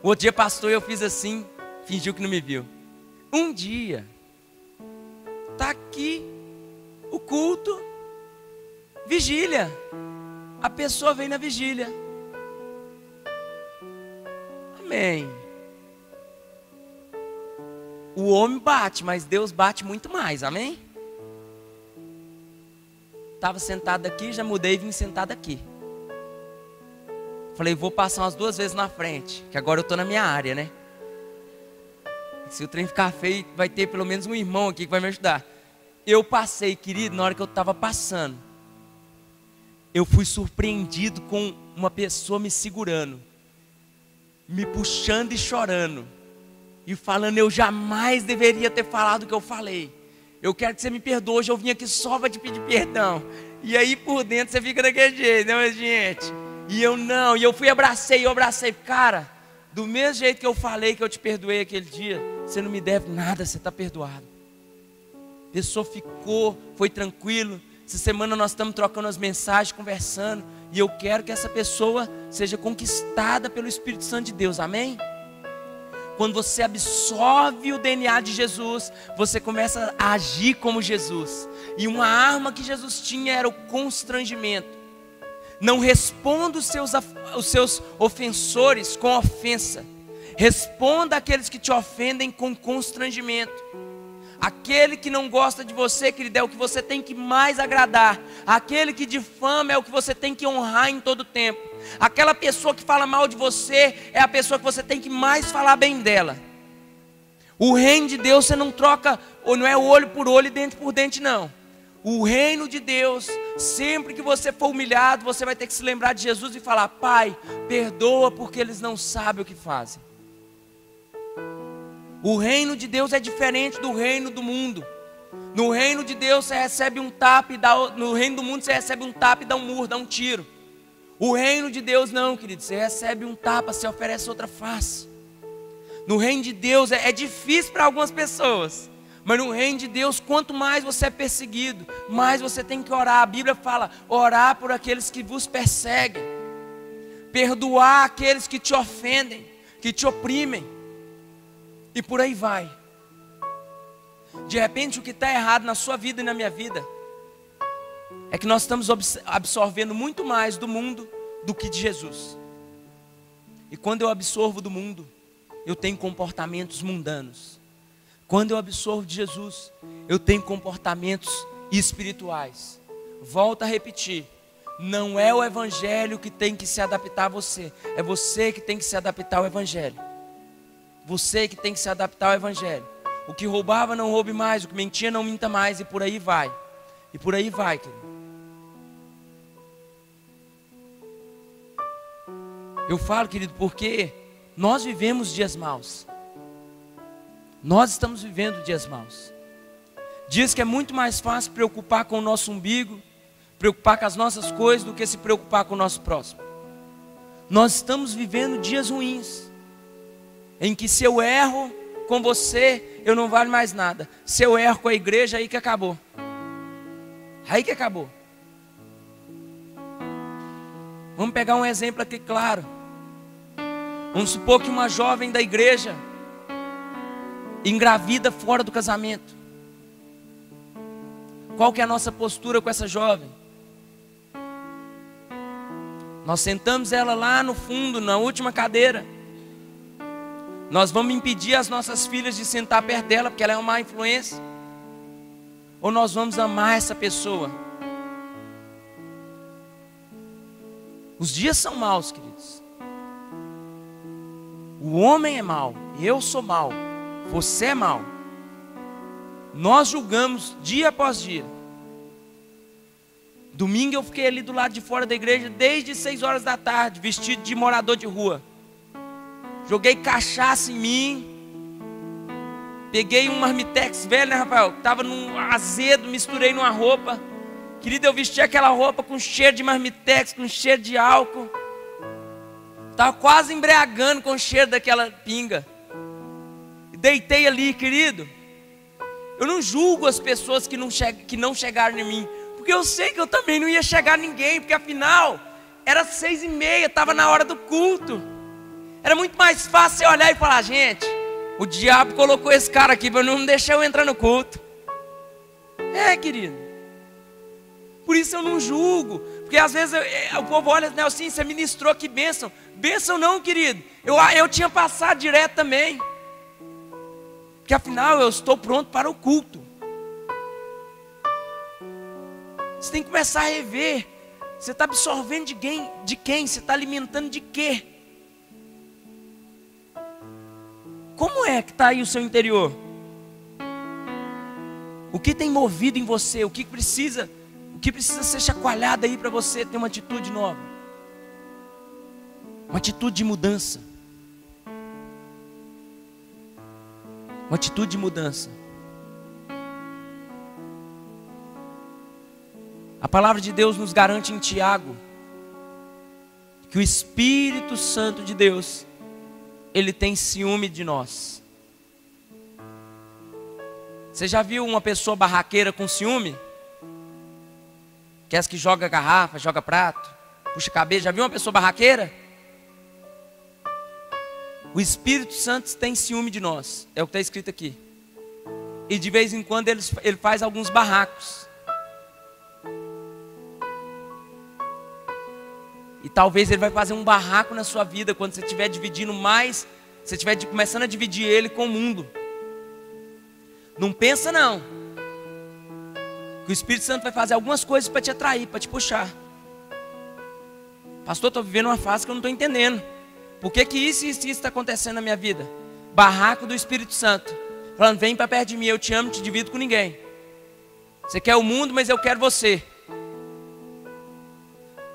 O outro dia passou e eu fiz assim, fingiu que não me viu. Um dia, tá aqui o culto, vigília. A pessoa vem na vigília. Amém. O homem bate, mas Deus bate muito mais, amém? Estava sentado aqui, já mudei e vim sentado aqui. Falei, vou passar umas 2 vezes na frente, que agora eu estou na minha área, né? Se o trem ficar feio, vai ter pelo menos um irmão aqui que vai me ajudar. Eu passei, querido, na hora que eu estava passando, eu fui surpreendido com uma pessoa me segurando, me puxando e chorando, e falando, eu jamais deveria ter falado o que eu falei. Eu quero que você me perdoe, hoje eu vim aqui só para te pedir perdão. E aí por dentro você fica daquele jeito, né, gente? E eu não, e eu fui abracei, cara, do mesmo jeito que eu falei que eu te perdoei aquele dia, você não me deve nada, você está perdoado. A pessoa ficou, foi tranquilo. Essa semana nós estamos trocando as mensagens, conversando, e eu quero que essa pessoa seja conquistada pelo Espírito Santo de Deus, amém? Quando você absorve o DNA de Jesus, você começa a agir como Jesus. E uma arma que Jesus tinha era o constrangimento. Não responda os seus ofensores com ofensa. Responda àqueles que te ofendem com constrangimento. Aquele que não gosta de você, querido, é o que você tem que mais agradar. Aquele que difama é o que você tem que honrar em todo tempo. Aquela pessoa que fala mal de você é a pessoa que você tem que mais falar bem dela. O reino de Deus você não troca, ou não é olho por olho e dente por dente, não. O reino de Deus, sempre que você for humilhado, você vai ter que se lembrar de Jesus e falar, Pai, perdoa porque eles não sabem o que fazem. O reino de Deus é diferente do reino do mundo. No reino de Deus você recebe um tapa e dá, no reino do mundo você recebe um tapa e dá um murro, dá um tiro. O reino de Deus não, querido, você recebe um tapa, você oferece outra face. No reino de Deus é difícil para algumas pessoas, mas no reino de Deus, quanto mais você é perseguido, mais você tem que orar. A Bíblia fala, orar por aqueles que vos perseguem, perdoar aqueles que te ofendem, que te oprimem, e por aí vai. De repente o que está errado na sua vida e na minha vida é que nós estamos absorvendo muito mais do mundo do que de Jesus. E quando eu absorvo do mundo, eu tenho comportamentos mundanos. Quando eu absorvo de Jesus, eu tenho comportamentos espirituais. Volto a repetir, não é o evangelho que tem que se adaptar a você, é você que tem que se adaptar ao evangelho. Você que tem que se adaptar ao evangelho. O que roubava não roube mais, o que mentia não minta mais, e por aí vai. E por aí vai, querido. Eu falo, querido, porque nós vivemos dias maus. Nós estamos vivendo dias maus. Dias que é muito mais fácil preocupar com o nosso umbigo, preocupar com as nossas coisas, do que se preocupar com o nosso próximo. Nós estamos vivendo dias ruins, em que se eu erro com você, eu não valho mais nada. Se eu erro com a igreja, aí que acabou. Aí que acabou. Vamos pegar um exemplo aqui claro. Vamos supor que uma jovem da igreja engravida fora do casamento. Qual que é a nossa postura com essa jovem? Nós sentamos ela lá no fundo, na última cadeira. Nós vamos impedir as nossas filhas de sentar perto dela, porque ela é uma má influência? Ou nós vamos amar essa pessoa? Os dias são maus, queridos. O homem é mau, eu sou mau, você é mau. Nós julgamos dia após dia. Domingo eu fiquei ali do lado de fora da igreja desde 6 horas da tarde, vestido de morador de rua. Joguei cachaça em mim. Peguei um marmitex velho, né, Rafael? Tava num azedo, misturei numa roupa. Querido, eu vesti aquela roupa com cheiro de marmitex, com cheiro de álcool. Tava quase embriagando com o cheiro daquela pinga. Deitei ali, querido. Eu não julgo as pessoas que não chegaram em mim, porque eu sei que eu também não ia chegar a ninguém, porque afinal, era 6h30, estava na hora do culto. Era muito mais fácil você olhar e falar, gente, o diabo colocou esse cara aqui para não deixar eu entrar no culto. É, querido. Por isso eu não julgo, porque às vezes o povo olha, né, assim, você ministrou, que bênção. Bênção não, querido, eu tinha passado direto também, porque afinal eu estou pronto para o culto. Você tem que começar a rever. Você está absorvendo de quem? Você está alimentando de quê? Como é que está aí o seu interior? O que tem movido em você? O que precisa ser chacoalhado aí para você ter uma atitude nova? Uma atitude de mudança. Uma atitude de mudança. A palavra de Deus nos garante em Tiago que o Espírito Santo de Deus, ele tem ciúme de nós. Você já viu uma pessoa barraqueira com ciúme? Que é as que joga garrafa, joga prato, puxa cabelo. Já viu uma pessoa barraqueira? O Espírito Santo tem ciúme de nós. É o que está escrito aqui. E de vez em quando ele faz alguns barracos. E talvez ele vai fazer um barraco na sua vida quando você estiver dividindo mais, você estiver começando a dividir ele com o mundo. Não pensa não, que o Espírito Santo vai fazer algumas coisas para te atrair, para te puxar. Pastor, estou vivendo uma fase que eu não estou entendendo. Por que isso está acontecendo na minha vida? Barraco do Espírito Santo, falando, vem para perto de mim, eu te amo, não te divido com ninguém. Você quer o mundo, mas eu quero você.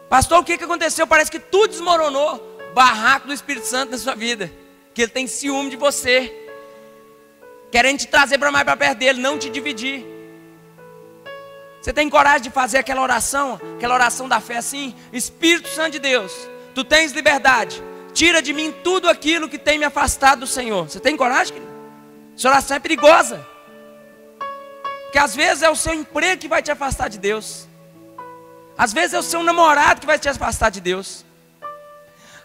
Pastor, o que aconteceu? Parece que tudo desmoronou. Barraco do Espírito Santo na sua vida, que ele tem ciúme de você, querendo te trazer para mais para perto dele, não te dividir. Você tem coragem de fazer aquela oração da fé assim? Espírito Santo de Deus, tu tens liberdade, tira de mim tudo aquilo que tem me afastado do Senhor. Você tem coragem, querido? Essa oração é perigosa, porque às vezes é o seu emprego que vai te afastar de Deus. Às vezes é o seu namorado que vai te afastar de Deus.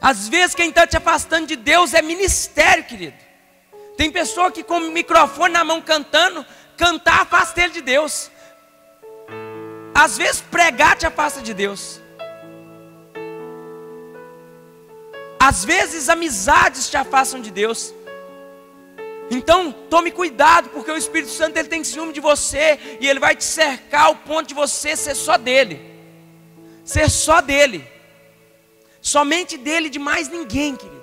Às vezes quem está te afastando de Deus é ministério, querido. Tem pessoa que com o microfone na mão cantar afasta ele de Deus. Às vezes pregar te afasta de Deus. Às vezes amizades te afastam de Deus. Então tome cuidado, porque o Espírito Santo ele tem ciúme de você, e ele vai te cercar ao ponto de você ser só dele. Ser só dele. Somente dele, de mais ninguém, querido.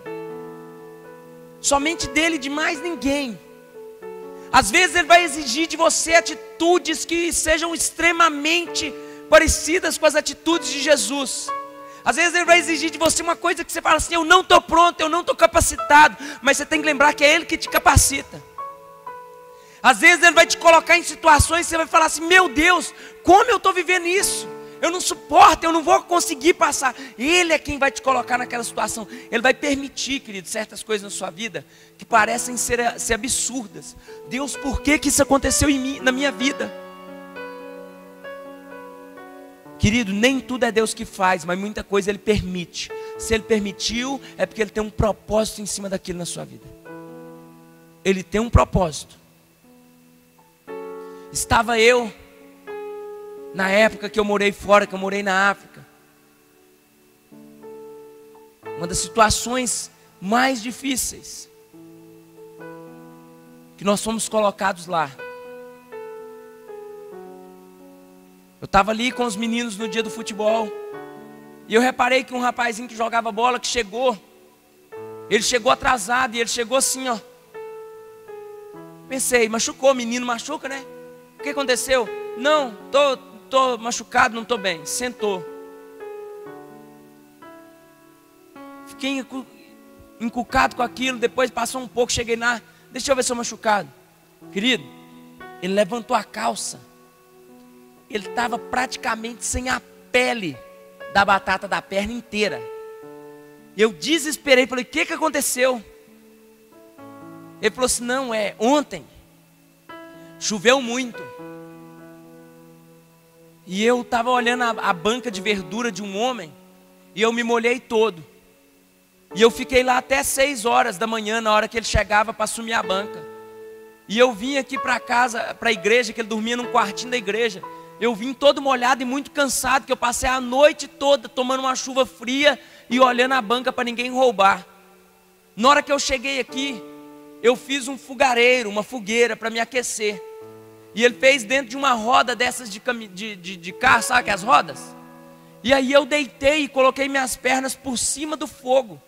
Somente dele, de mais ninguém. Às vezes ele vai exigir de você atitudes que sejam extremamente parecidas com as atitudes de Jesus. Às vezes ele vai exigir de você uma coisa que você fala assim, eu não estou pronto, eu não estou capacitado. Mas você tem que lembrar que é ele que te capacita. Às vezes ele vai te colocar em situações que você vai falar assim, meu Deus, como eu estou vivendo isso? Eu não suporto, eu não vou conseguir passar. Ele é quem vai te colocar naquela situação. Ele vai permitir, querido, certas coisas na sua vida que parecem ser absurdas. Deus, por que isso aconteceu em mim, na minha vida? Querido, nem tudo é Deus que faz, mas muita coisa Ele permite. Se Ele permitiu, é porque Ele tem um propósito em cima daquilo na sua vida. Ele tem um propósito. Estava eu, na época que eu morei fora, que eu morei na África, uma das situações mais difíceis que nós fomos colocados lá. Eu estava ali com os meninos no dia do futebol, e eu reparei que um rapazinho que jogava bola, que chegou, ele chegou atrasado, e ele chegou assim, ó. Pensei, machucou, menino machuca, né? O que aconteceu? Não, tô machucado, não estou bem. Sentou. Fiquei encucado com aquilo. Depois passou um pouco, cheguei lá. Deixa eu ver seu machucado. Querido, ele levantou a calça. Ele estava praticamente sem a pele da batata da perna inteira. Eu desesperei, falei, o que aconteceu? Ele falou assim, não, ontem choveu muito. E eu estava olhando a banca de verdura de um homem, e eu me molhei todo. E eu fiquei lá até 6 horas da manhã, na hora que ele chegava para assumir a banca. E eu vim aqui para casa, para a igreja, que ele dormia num quartinho da igreja. Eu vim todo molhado e muito cansado, que eu passei a noite toda tomando uma chuva fria e olhando a banca para ninguém roubar. Na hora que eu cheguei aqui, eu fiz um fogareiro, uma fogueira para me aquecer. E ele fez dentro de uma roda dessas de carro, sabe que as rodas? E aí eu deitei e coloquei minhas pernas por cima do fogo,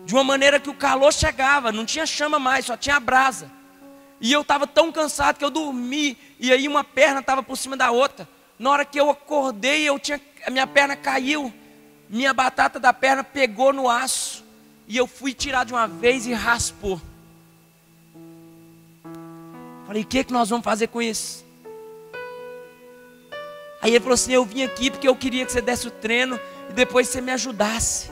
de uma maneira que o calor chegava, não tinha chama mais, só tinha brasa. E eu estava tão cansado que eu dormi, e aí uma perna estava por cima da outra. Na hora que eu acordei, a minha perna caiu, minha batata da perna pegou no aço, e eu fui tirar de uma vez e raspou. Falei, o que nós vamos fazer com isso? Aí ele falou assim, eu vim aqui porque eu queria que você desse o treino e depois você me ajudasse.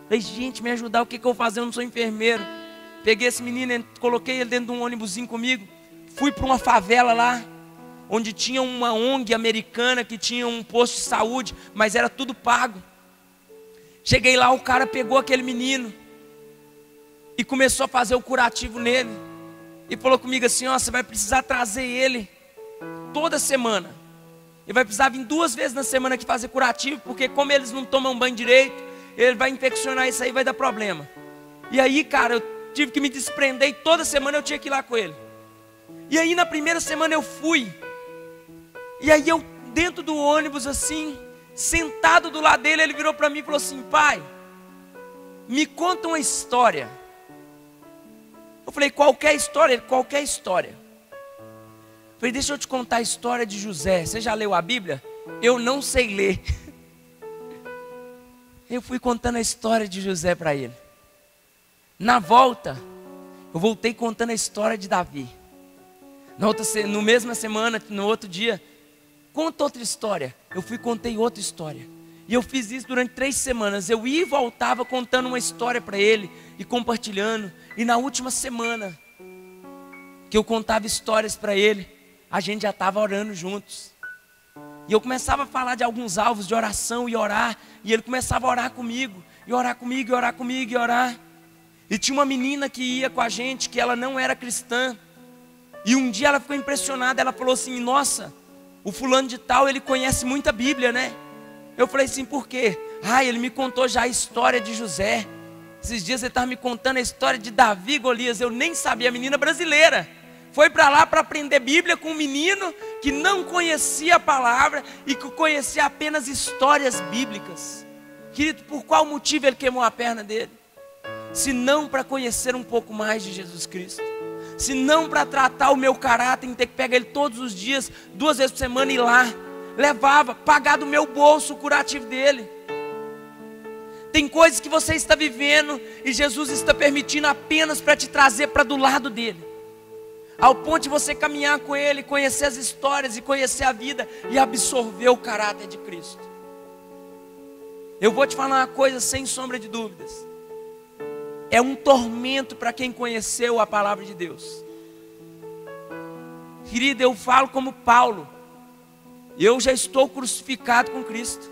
Falei, gente, me ajudar, o que eu vou fazer? Eu não sou enfermeiro. Peguei esse menino, coloquei ele dentro de um ônibusinho comigo. Fui para uma favela lá, onde tinha uma ONG americana que tinha um posto de saúde, mas era tudo pago. Cheguei lá, o cara pegou aquele menino e começou a fazer o curativo nele. E falou comigo assim, ó, você vai precisar trazer ele toda semana. Ele vai precisar vir 2 vezes na semana aqui fazer curativo, porque como eles não tomam banho direito, ele vai infeccionar isso aí, vai dar problema. E aí, cara, eu tive que me desprender e toda semana eu tinha que ir lá com ele. E aí na primeira semana eu fui. E aí eu dentro do ônibus assim, sentado do lado dele, ele virou para mim e falou assim, pai, me conta uma história. Eu falei, qualquer história? Ele, qualquer história. Eu falei, deixa eu te contar a história de José. Você já leu a Bíblia? Eu não sei ler. Eu fui contando a história de José para ele. Na volta, eu voltei contando a história de Davi. No mesma semana, no outro dia, conta outra história. Eu fui e contei outra história. E eu fiz isso durante 3 semanas. Eu ia e voltava contando uma história para ele e compartilhando. E na última semana que eu contava histórias para ele, a gente já estava orando juntos. E eu começava a falar de alguns alvos de oração e orar. E ele começava a orar comigo, e orar comigo, e orar comigo, e orar. E tinha uma menina que ia com a gente, que ela não era cristã. E um dia ela ficou impressionada, ela falou assim, nossa, o fulano de tal, ele conhece muita Bíblia, né? Eu falei assim, por quê? Ele me contou já a história de José. Esses dias ele estava me contando a história de Davi e Golias. Eu nem sabia, a menina brasileira. Foi para lá para aprender Bíblia com um menino que não conhecia a palavra e que conhecia apenas histórias bíblicas. Querido, por qual motivo ele queimou a perna dele? Se não para conhecer um pouco mais de Jesus Cristo. Se não para tratar o meu caráter, em ter que pegar ele todos os dias, 2 vezes por semana e ir lá. Levava, pagar do meu bolso o curativo dele. Tem coisas que você está vivendo e Jesus está permitindo apenas para te trazer para do lado dele. Ao ponto de você caminhar com ele, conhecer as histórias e conhecer a vida e absorver o caráter de Cristo. Eu vou te falar uma coisa sem sombra de dúvidas. É um tormento para quem conheceu a palavra de Deus. Querido, eu falo como Paulo. Eu já estou crucificado com Cristo.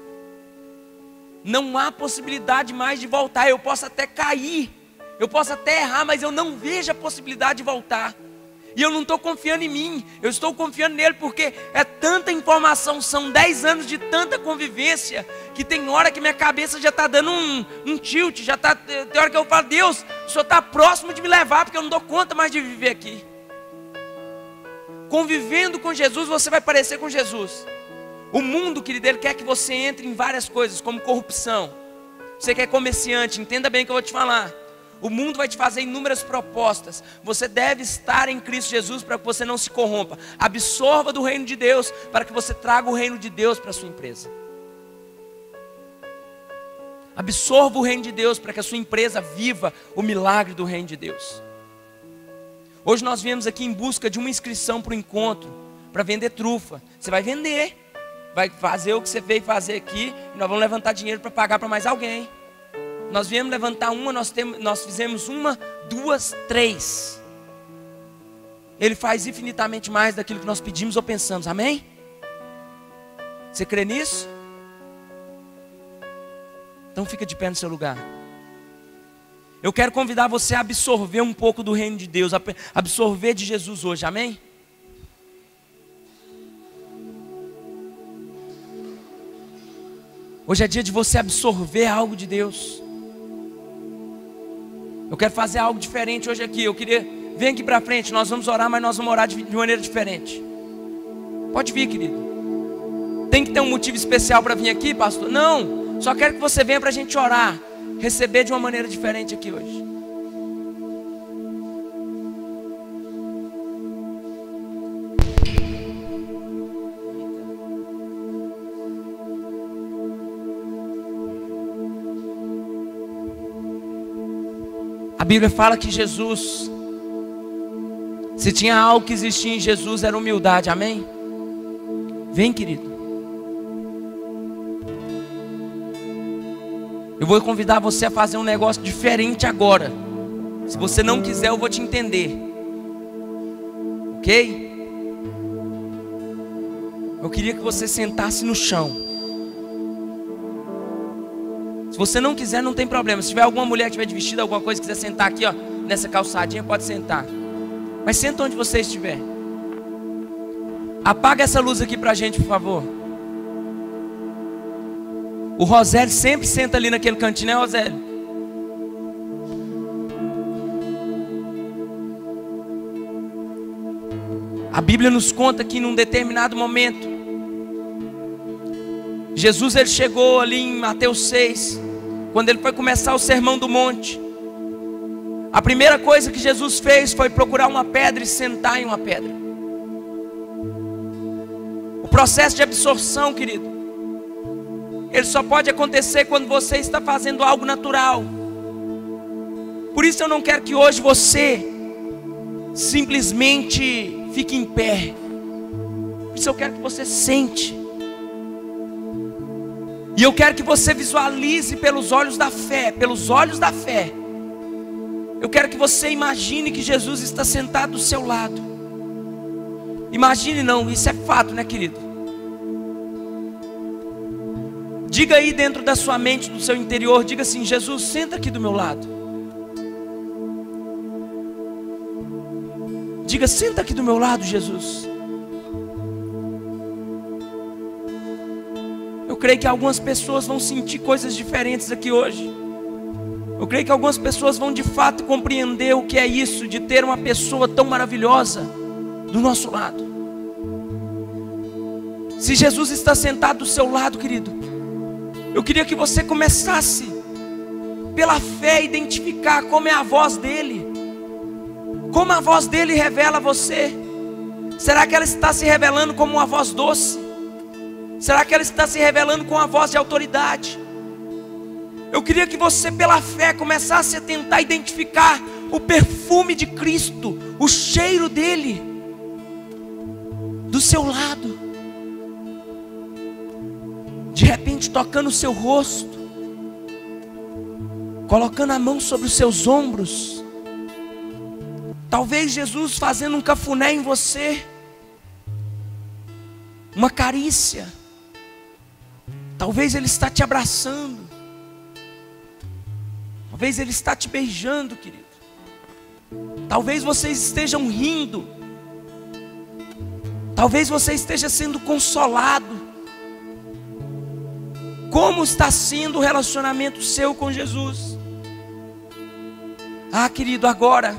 Não há possibilidade mais de voltar. Eu posso até cair, eu posso até errar, mas eu não vejo a possibilidade de voltar. E eu não estou confiando em mim, eu estou confiando nele, porque é tanta informação, são 10 anos de tanta convivência, que tem hora que minha cabeça já está dando um tilt, já tá, tem hora que eu falo, Deus, o Senhor está próximo de me levar, porque eu não dou conta mais de viver aqui. Convivendo com Jesus, você vai parecer com Jesus. O mundo, querido, ele quer que você entre em várias coisas, como corrupção. Você que é comerciante, entenda bem o que eu vou te falar. O mundo vai te fazer inúmeras propostas. Você deve estar em Cristo Jesus para que você não se corrompa. Absorva do reino de Deus para que você traga o reino de Deus para a sua empresa. Absorva o reino de Deus para que a sua empresa viva o milagre do reino de Deus. Hoje nós viemos aqui em busca de uma inscrição para o encontro, para vender trufa. Você vai vender, vai fazer o que você veio fazer aqui, e nós vamos levantar dinheiro para pagar para mais alguém. Nós viemos levantar uma, nós fizemos 1, 2, 3. Ele faz infinitamente mais daquilo que nós pedimos ou pensamos, amém? Você crê nisso? Então fica de pé no seu lugar. Eu quero convidar você a absorver um pouco do reino de Deus, absorver de Jesus hoje, amém? Hoje é dia de você absorver algo de Deus. Eu quero fazer algo diferente hoje aqui. Eu queria Vem aqui para frente, nós vamos orar, mas nós vamos orar de maneira diferente. Pode vir, querido. Tem que ter um motivo especial para vir aqui, pastor? Não, só quero que você venha para a gente orar, receber de uma maneira diferente aqui hoje. A Bíblia fala que Jesus, se tinha algo que existia em Jesus, era humildade, amém? Vem, querido. Eu vou convidar você a fazer um negócio diferente agora. Se você não quiser, eu vou te entender. Ok? Eu queria que você sentasse no chão. Se você não quiser, não tem problema. Se tiver alguma mulher que tiver de vestido, alguma coisa, quiser sentar aqui, ó, nessa calçadinha, pode sentar. Mas senta onde você estiver. Apaga essa luz aqui pra gente, por favor. O Rosélio sempre senta ali naquele cantinho, né, Rosélio? A Bíblia nos conta que num determinado momento, Jesus ele chegou ali em Mateus 6, quando ele foi começar o Sermão do Monte. A primeira coisa que Jesus fez foi procurar uma pedra e sentar em uma pedra. O processo de absorção, querido, ele só pode acontecer quando você está fazendo algo natural. Por isso eu não quero que hoje você simplesmente fique em pé. Por isso eu quero que você sente. E eu quero que você visualize pelos olhos da fé. Pelos olhos da fé. Eu quero que você imagine que Jesus está sentado do seu lado. Imagine não, isso é fato, né, querido? Diga aí dentro da sua mente, do seu interior, diga assim: Jesus, senta aqui do meu lado. Diga: senta aqui do meu lado, Jesus. Eu creio que algumas pessoas vão sentir coisas diferentes aqui hoje. Eu creio que algumas pessoas vão de fato compreender o que é isso, de ter uma pessoa tão maravilhosa do nosso lado. Se Jesus está sentado do seu lado, querido, eu queria que você começasse pela fé a identificar como é a voz dele. Como a voz dele revela você. Será que ela está se revelando como uma voz doce? Será que ela está se revelando com uma voz de autoridade? Eu queria que você pela fé começasse a tentar identificar o perfume de Cristo, o cheiro dele do seu lado, de repente tocando o seu rosto, colocando a mão sobre os seus ombros, talvez Jesus fazendo um cafuné em você, uma carícia, talvez Ele está te abraçando, talvez Ele está te beijando, querido, talvez vocês estejam rindo, talvez você esteja sendo consolado. Como está sendo o relacionamento seu com Jesus? Ah, querido, agora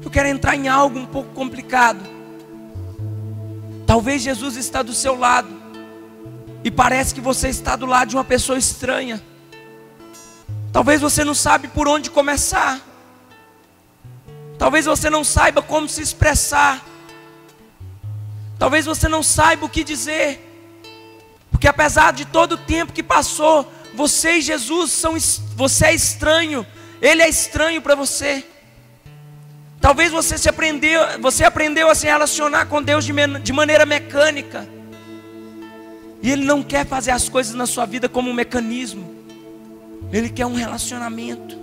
eu quero entrar em algo um pouco complicado. Talvez Jesus está do seu lado e parece que você está do lado de uma pessoa estranha. Talvez você não sabe por onde começar. Talvez você não saiba como se expressar. Talvez você não saiba o que dizer. Porque apesar de todo o tempo que passou, você e Jesus você é estranho. Ele é estranho para você. Talvez você aprendeu a se relacionar com Deus de maneira mecânica. E Ele não quer fazer as coisas na sua vida como um mecanismo. Ele quer um relacionamento.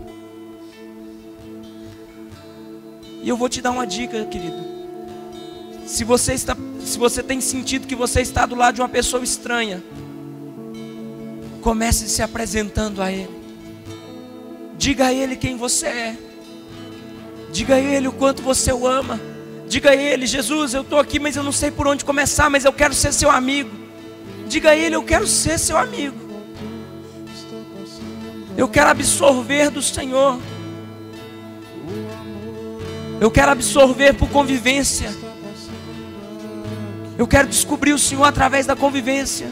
E eu vou te dar uma dica, querido. Se você tem sentido que você está do lado de uma pessoa estranha, comece se apresentando a Ele. Diga a Ele quem você é. Diga a Ele o quanto você o ama. Diga a Ele: Jesus, eu estou aqui, mas eu não sei por onde começar, mas eu quero ser seu amigo. Diga a Ele: eu quero ser seu amigo. Eu quero absorver do Senhor. Eu quero absorver por convivência. Eu quero descobrir o Senhor através da convivência.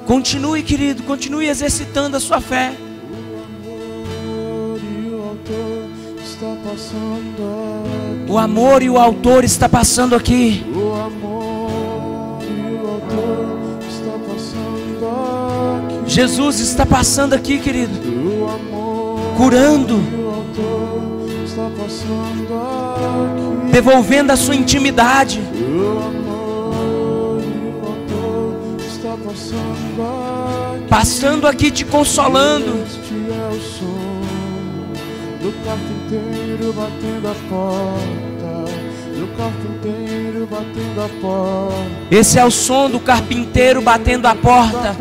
Continue, querido, continue exercitando a sua fé. O amor e o autor está passando aqui. Jesus está passando aqui, querido, curando, devolvendo a sua intimidade. Passando aqui te consolando. Do carpinteiro batendo a porta, do carpinteiro batendo a porta. Esse é o som do carpinteiro batendo a porta.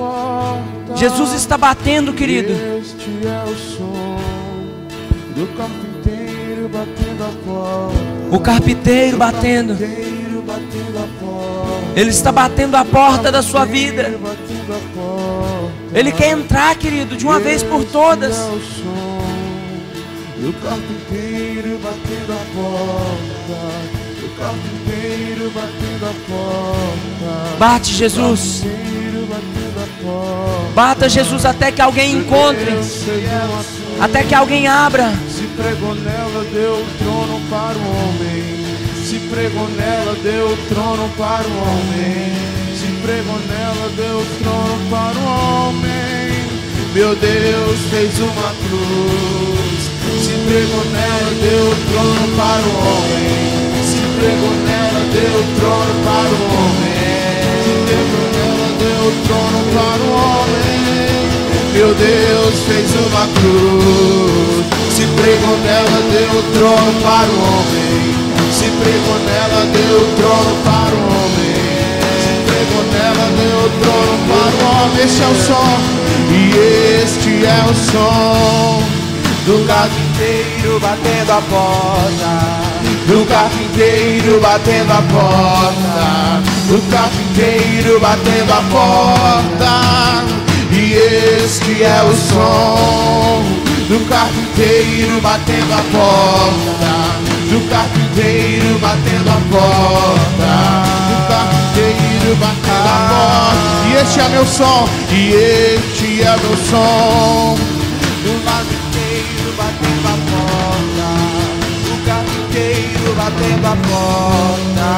Jesus está batendo, querido. Este é o som do carpinteiro batendo a porta. O carpinteiro batendo. Ele está batendo a porta da sua vida. Ele quer entrar, querido, de uma vez por todas. Do carpinteiro batendo a porta, do carpinteiro batendo a porta. Bate, Jesus. Bata, Jesus, até que alguém encontre, até que alguém abra. Se pregou nela, deu o trono para o homem. Se pregou nela, deu o trono para o homem. Se pregou nela, deu o trono para o homem. Meu Deus fez uma cruz. Se pregou nela, deu o trono para o homem. Se pregou nela, deu o trono para o homem. Se pregou nela, deu o trono para o homem. Meu Deus fez uma cruz. Se pregou nela, deu o trono para o homem. Se pregou nela, deu o trono para o homem. Se pregou nela, deu o trono para o homem. Este é o som, e este é o som do carpinteiro batendo a porta. Do carpinteiro batendo a porta. Do carpinteiro batendo a porta. E este é o som do carpinteiro batendo a porta. Do carpinteiro batendo a porta. Do carpinteiro batendo a porta. E este é meu som. E este é meu som. Do carpinteiro batendo a porta. Do carpinteiro batendo a porta.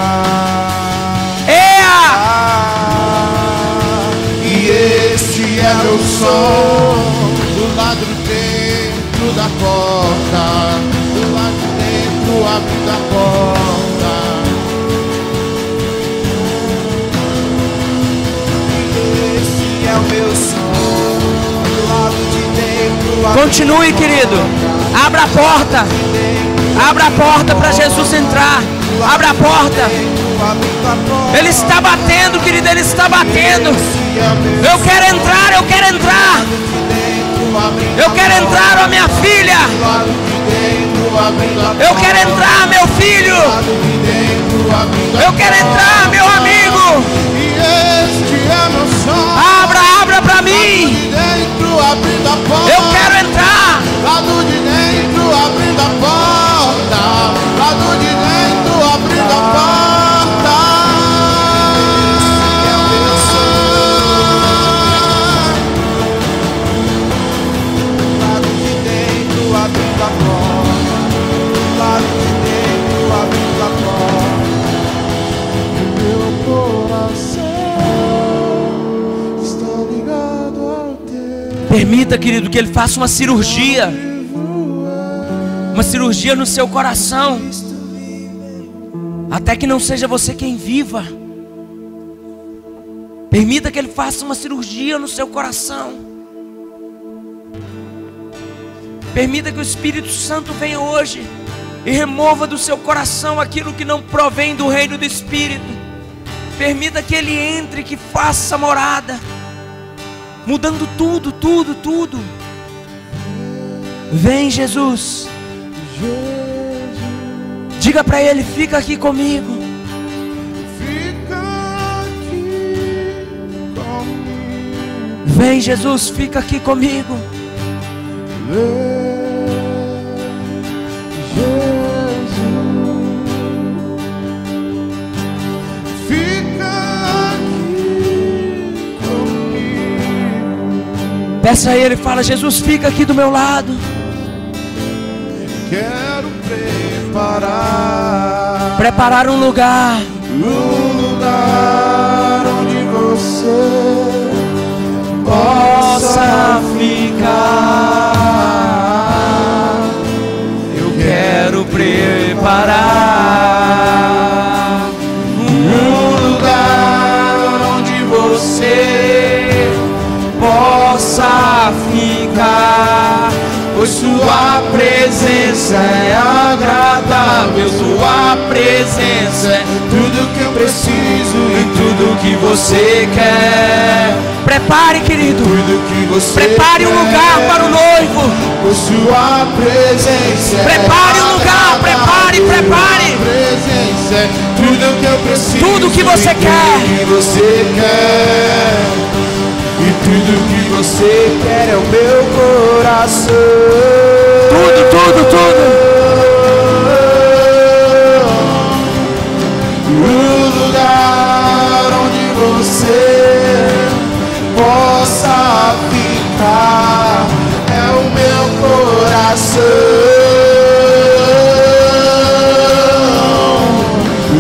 E este é meu som. Do lado de dentro da porta. Do lado de dentro abrindo a porta. E este é o meu som. Do lado de dentro. Continue, querido. Abra a porta. Abra a porta para Jesus entrar. Abra a porta. Ele está batendo, querido. Ele está batendo. Eu quero entrar, eu quero entrar. Eu quero entrar, ó minha filha. Eu quero entrar, meu filho. Eu quero entrar, meu amigo. Abra, abra para mim. Eu quero entrar. Lado de dentro abrindo a porta. Lado de dentro abrindo a porta. Lado de dentro abrindo a porta. Lado de dentro abrindo a porta. Meu coração está ligado ao teu. Permita, querido, que Ele faça uma cirurgia. Uma cirurgia no seu coração. Até que não seja você quem viva. Permita que Ele faça uma cirurgia no seu coração. Permita que o Espírito Santo venha hoje e remova do seu coração aquilo que não provém do reino do Espírito. Permita que Ele entre, que faça morada, mudando tudo, tudo, tudo. Vem, Jesus. Diga para Ele: fica aqui comigo. Fica aqui comigo. Vem, Jesus, fica aqui comigo. Leva Peça a Ele, fala: Jesus, fica aqui do meu lado. Quero preparar um lugar onde você possa ficar. Eu quero preparar um lugar onde você possa ficar, pois sua presença é agradável, sua presença é tudo que eu preciso e tudo que você quer. Prepare, querido, tudo que você prepare quer. Um lugar para o noivo, pois sua presença prepare um lugar, prepare. Sua presença é tudo que eu preciso, tudo que você quer. Tudo que você quer. E tudo que você quer é o meu coração. Tudo. O lugar onde você possa ficar é o meu coração. O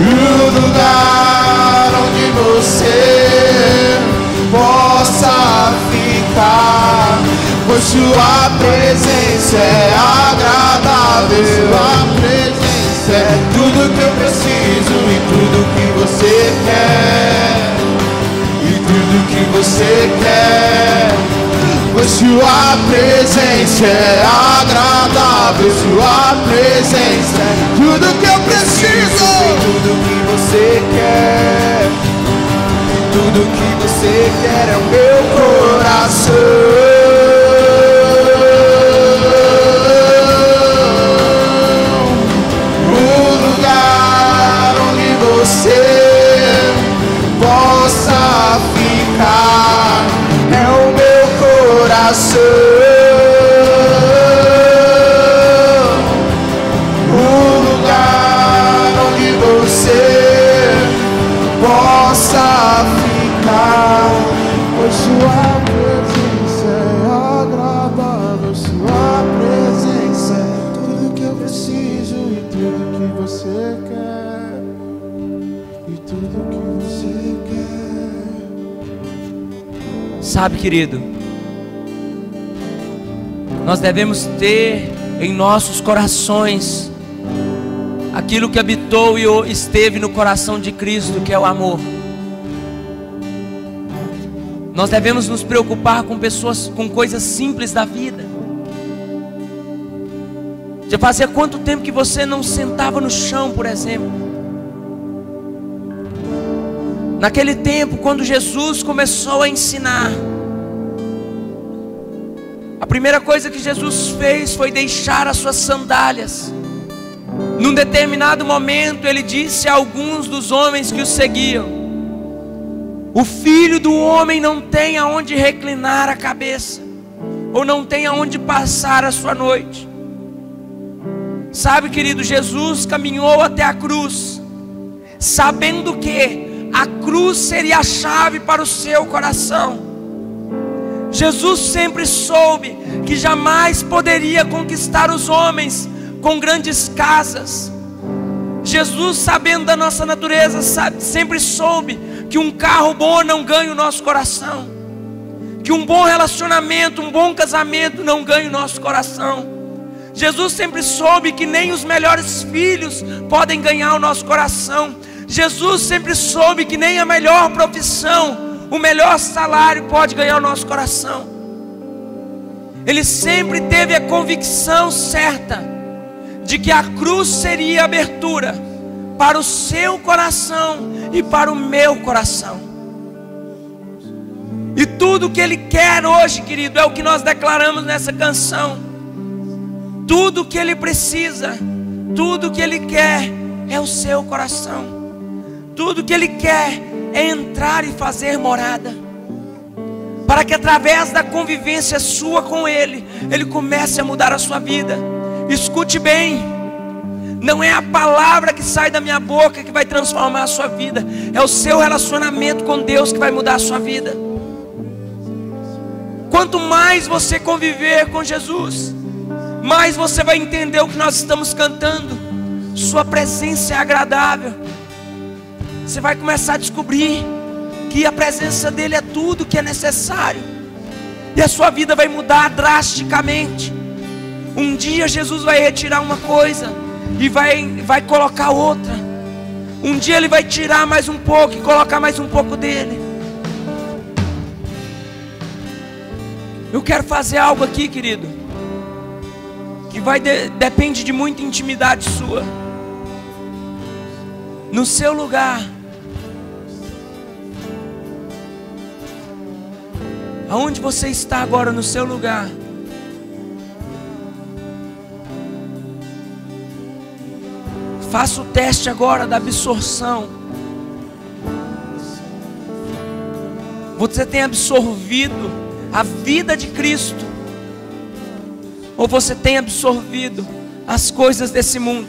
lugar onde você possa ficar, pois sua presença é agradável, sua presença é tudo que eu preciso e tudo que você quer, e tudo que você quer, pois sua presença é agradável, sua presença é tudo que eu preciso, e tudo que você quer. Tudo que você quer é o meu coração. O lugar onde você possa ficar é o meu coração. O lugar onde você possa ficar, pois sua presença é agradável, sua presença é tudo que eu preciso e tudo que você quer, e tudo que você quer. Sabe, querido, nós devemos ter em nossos corações aquilo que habitou e esteve no coração de Cristo, que é o amor. Nós devemos nos preocupar com pessoas, com coisas simples da vida. Já fazia quanto tempo que você não sentava no chão, por exemplo? Naquele tempo, quando Jesus começou a ensinar, a primeira coisa que Jesus fez foi deixar as suas sandálias. Num determinado momento, ele disse a alguns dos homens que o seguiam: o Filho do Homem não tem aonde reclinar a cabeça, ou não tem aonde passar a sua noite. Sabe, querido, Jesus caminhou até a cruz, sabendo que a cruz seria a chave para o seu coração. Jesus sempre soube que jamais poderia conquistar os homens com grandes casas. Jesus, sabendo da nossa natureza, sempre soube que um carro bom não ganha o nosso coração, que um bom relacionamento, um bom casamento não ganha o nosso coração. Jesus sempre soube que nem os melhores filhos podem ganhar o nosso coração. Jesus sempre soube que nem a melhor profissão, o melhor salário pode ganhar o nosso coração. Ele sempre teve a convicção certa de que a cruz seria a abertura para o seu coração e para o meu coração. E tudo que Ele quer hoje, querido, é o que nós declaramos nessa canção. Tudo que Ele precisa, tudo que Ele quer é o seu coração. Tudo que Ele quer é entrar e fazer morada, para que através da convivência sua com Ele, Ele comece a mudar a sua vida. Escute bem, não é a palavra que sai da minha boca que vai transformar a sua vida, é o seu relacionamento com Deus que vai mudar a sua vida. Quanto mais você conviver com Jesus, mais você vai entender o que nós estamos cantando. Sua presença é agradável. Você vai começar a descobrir que a presença dele é tudo que é necessário, e a sua vida vai mudar drasticamente. Um dia Jesus vai retirar uma coisa e vai colocar outra. Um dia ele vai tirar mais um pouco e colocar mais um pouco dele. Eu quero fazer algo aqui, querido, que depende de muita intimidade sua. No seu lugar, aonde você está agora, no seu lugar, faça o teste agora da absorção. Você tem absorvido a vida de Cristo, ou você tem absorvido as coisas desse mundo?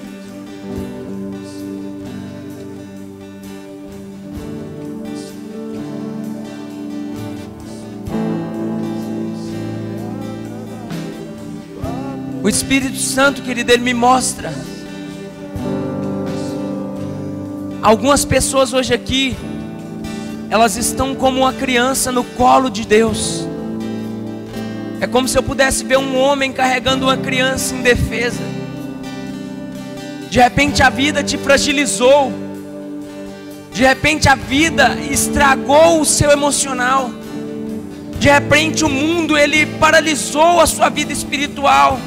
O Espírito Santo, querido, ele me mostra algumas pessoas hoje aqui, elas estão como uma criança no colo de Deus. É como se eu pudesse ver um homem carregando uma criança indefesa. De repente a vida te fragilizou. De repente a vida estragou o seu emocional. De repente o mundo, ele paralisou a sua vida espiritual.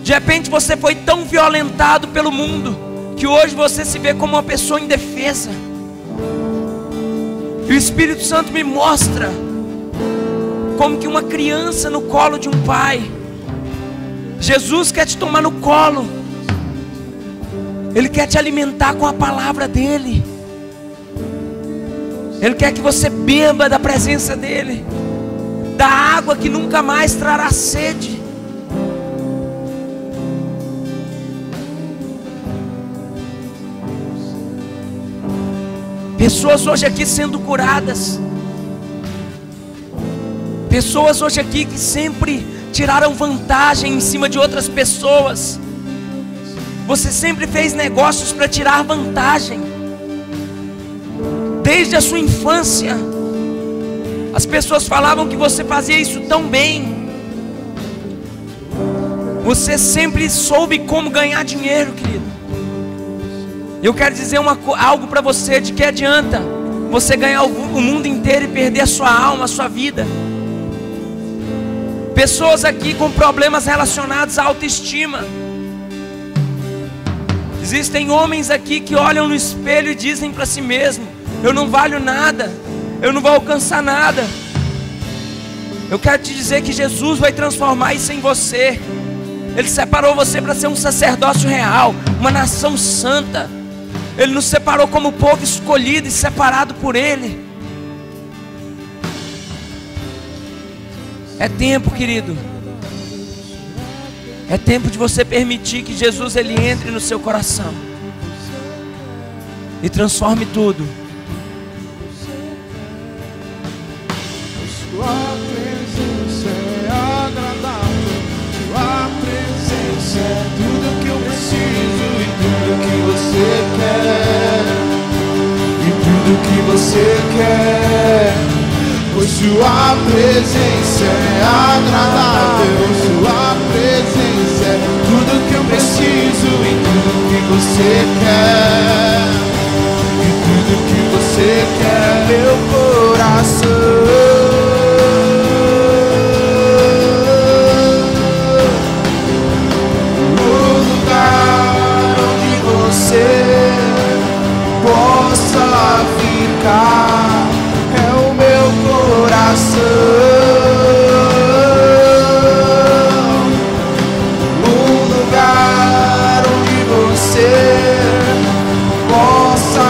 De repente você foi tão violentado pelo mundo que hoje você se vê como uma pessoa indefesa. E o Espírito Santo me mostra como que uma criança no colo de um pai. Jesus quer te tomar no colo. Ele quer te alimentar com a palavra dele. Ele quer que você beba da presença dele, da água que nunca mais trará sede. Pessoas hoje aqui sendo curadas. Pessoas hoje aqui que sempre tiraram vantagem em cima de outras pessoas. Você sempre fez negócios para tirar vantagem. Desde a sua infância, as pessoas falavam que você fazia isso tão bem. Você sempre soube como ganhar dinheiro, querido. Eu quero dizer algo para você. De que adianta você ganhar o mundo inteiro e perder a sua alma, a sua vida? Pessoas aqui com problemas relacionados à autoestima. Existem homens aqui que olham no espelho e dizem para si mesmo: eu não valho nada, eu não vou alcançar nada. Eu quero te dizer que Jesus vai transformar isso em você. Ele separou você para ser um sacerdócio real, uma nação santa. Ele nos separou como povo escolhido e separado por Ele. É tempo, querido. É tempo de você permitir que Jesus ele entre no seu coração e transforme tudo. Sua presença é agradável. Sua presença é tudo que eu preciso e tudo que você quer. E tudo que você quer. Pois sua presença é agradável. Sua presença é tudo que eu preciso e tudo que você quer. E tudo que você quer, meu coração. Possa ficar é o meu coração, um lugar onde você possa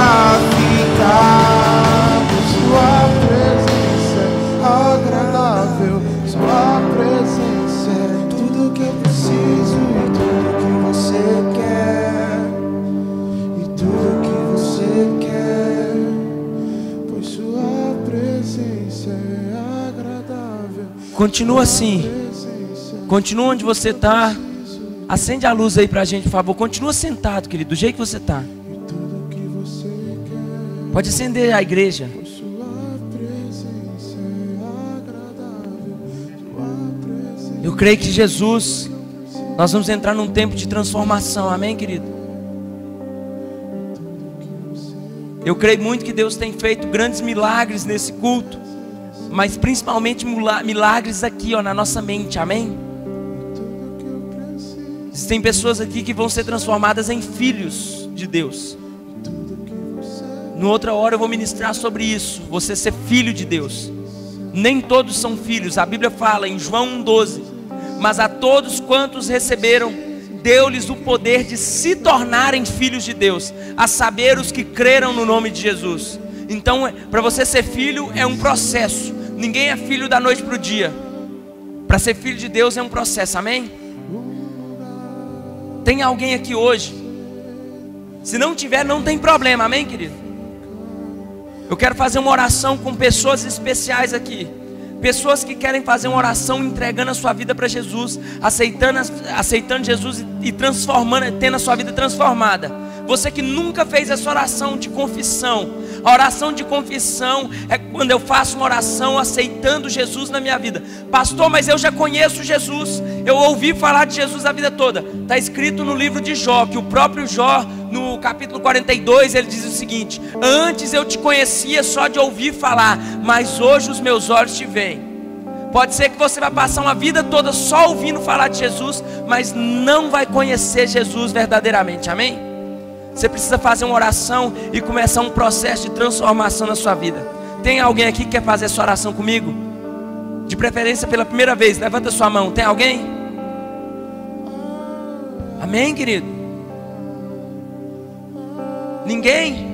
ficar. Sua presença é agradável, sua presença é tudo que eu preciso e tudo que você quer. Tudo que você quer, pois sua presença é agradável. Continua assim. Continua onde você está. Acende a luz aí pra gente, por favor. Continua sentado, querido, do jeito que você está. Pode acender a igreja. Eu creio que Jesus, nós vamos entrar num tempo de transformação. Amém, querido? Eu creio muito que Deus tem feito grandes milagres nesse culto, mas principalmente milagres aqui, ó, na nossa mente. Amém? Existem pessoas aqui que vão ser transformadas em filhos de Deus. No outra hora eu vou ministrar sobre isso. Você ser filho de Deus. Nem todos são filhos. A Bíblia fala em João 1,12: mas a todos quantos receberam, deu-lhes o poder de se tornarem filhos de Deus, a saber, os que creram no nome de Jesus. Então, para você ser filho é um processo. Ninguém é filho da noite para o dia. Para ser filho de Deus é um processo, amém? Tem alguém aqui hoje? Se não tiver, não tem problema, amém, querido? Eu quero fazer uma oração com pessoas especiais aqui. Pessoas que querem fazer uma oração entregando a sua vida para Jesus, aceitando Jesus e transformando, tendo a sua vida transformada. Você que nunca fez essa oração de confissão. A oração de confissão é quando eu faço uma oração aceitando Jesus na minha vida. Pastor, mas eu já conheço Jesus, eu ouvi falar de Jesus a vida toda. Está escrito no livro de Jó, que o próprio Jó, no capítulo 42, ele diz o seguinte: antes eu te conhecia só de ouvir falar, mas hoje os meus olhos te veem. Pode ser que você vai passar uma vida toda só ouvindo falar de Jesus, mas não vai conhecer Jesus verdadeiramente, amém? Você precisa fazer uma oração e começar um processo de transformação na sua vida. Tem alguém aqui que quer fazer essa oração comigo? De preferência pela primeira vez, levanta sua mão. Tem alguém? Amém, querido? Ninguém?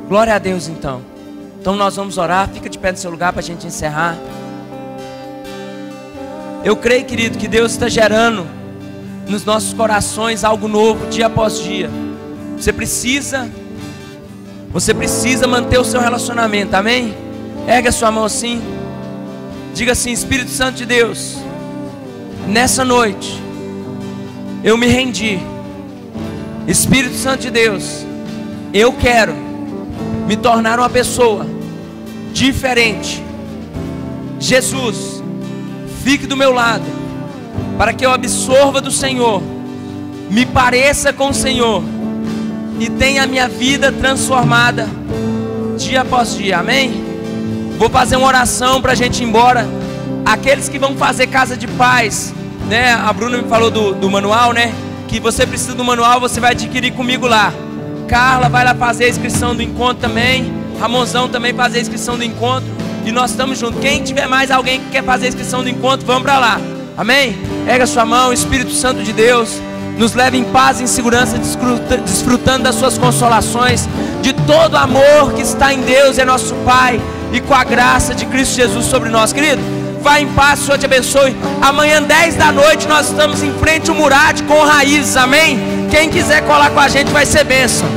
Glória a Deus, então. Então nós vamos orar. Fica de pé no seu lugar para a gente encerrar. Eu creio, querido, que Deus está gerando nos nossos corações algo novo dia após dia. Você precisa manter o seu relacionamento, amém? Ergue a sua mão assim. Diga assim: Espírito Santo de Deus, nessa noite eu me rendi. Espírito Santo de Deus, eu quero me tornar uma pessoa diferente. Jesus, fique do meu lado, para que eu absorva do Senhor, me pareça com o Senhor e tenha a minha vida transformada dia após dia, amém? Vou fazer uma oração para a gente ir embora. Aqueles que vão fazer casa de paz, né? A Bruna me falou do manual, né? Que você precisa do manual, você vai adquirir comigo lá. Carla vai lá fazer a inscrição do encontro também. Ramonzão também fazer a inscrição do encontro. E nós estamos juntos. Quem tiver mais alguém que quer fazer a inscrição do encontro, vamos para lá, amém? Pega a sua mão. Espírito Santo de Deus, nos leve em paz e em segurança, desfrutando das suas consolações, de todo o amor que está em Deus, é nosso Pai, e com a graça de Cristo Jesus sobre nós, querido. Vai em paz, o Senhor te abençoe. Amanhã 10 da noite nós estamos em frente ao Murad com Raízes, amém? Quem quiser colar com a gente vai ser bênção.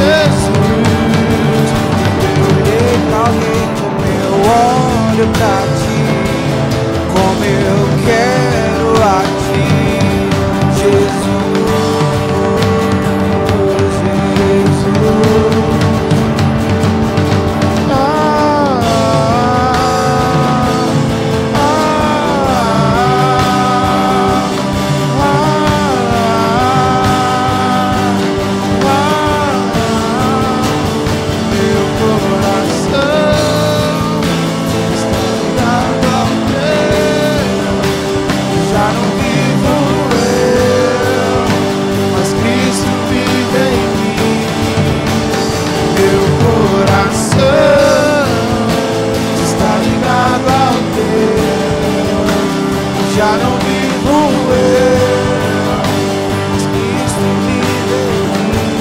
Jesus, alguém como eu. Já não vivo eu, mas Cristo vive em mim.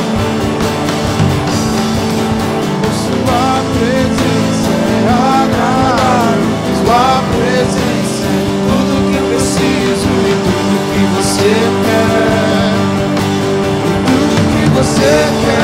Sua presença é agradável, Sua presença é tudo que preciso e tudo que você quer. E tudo que você quer.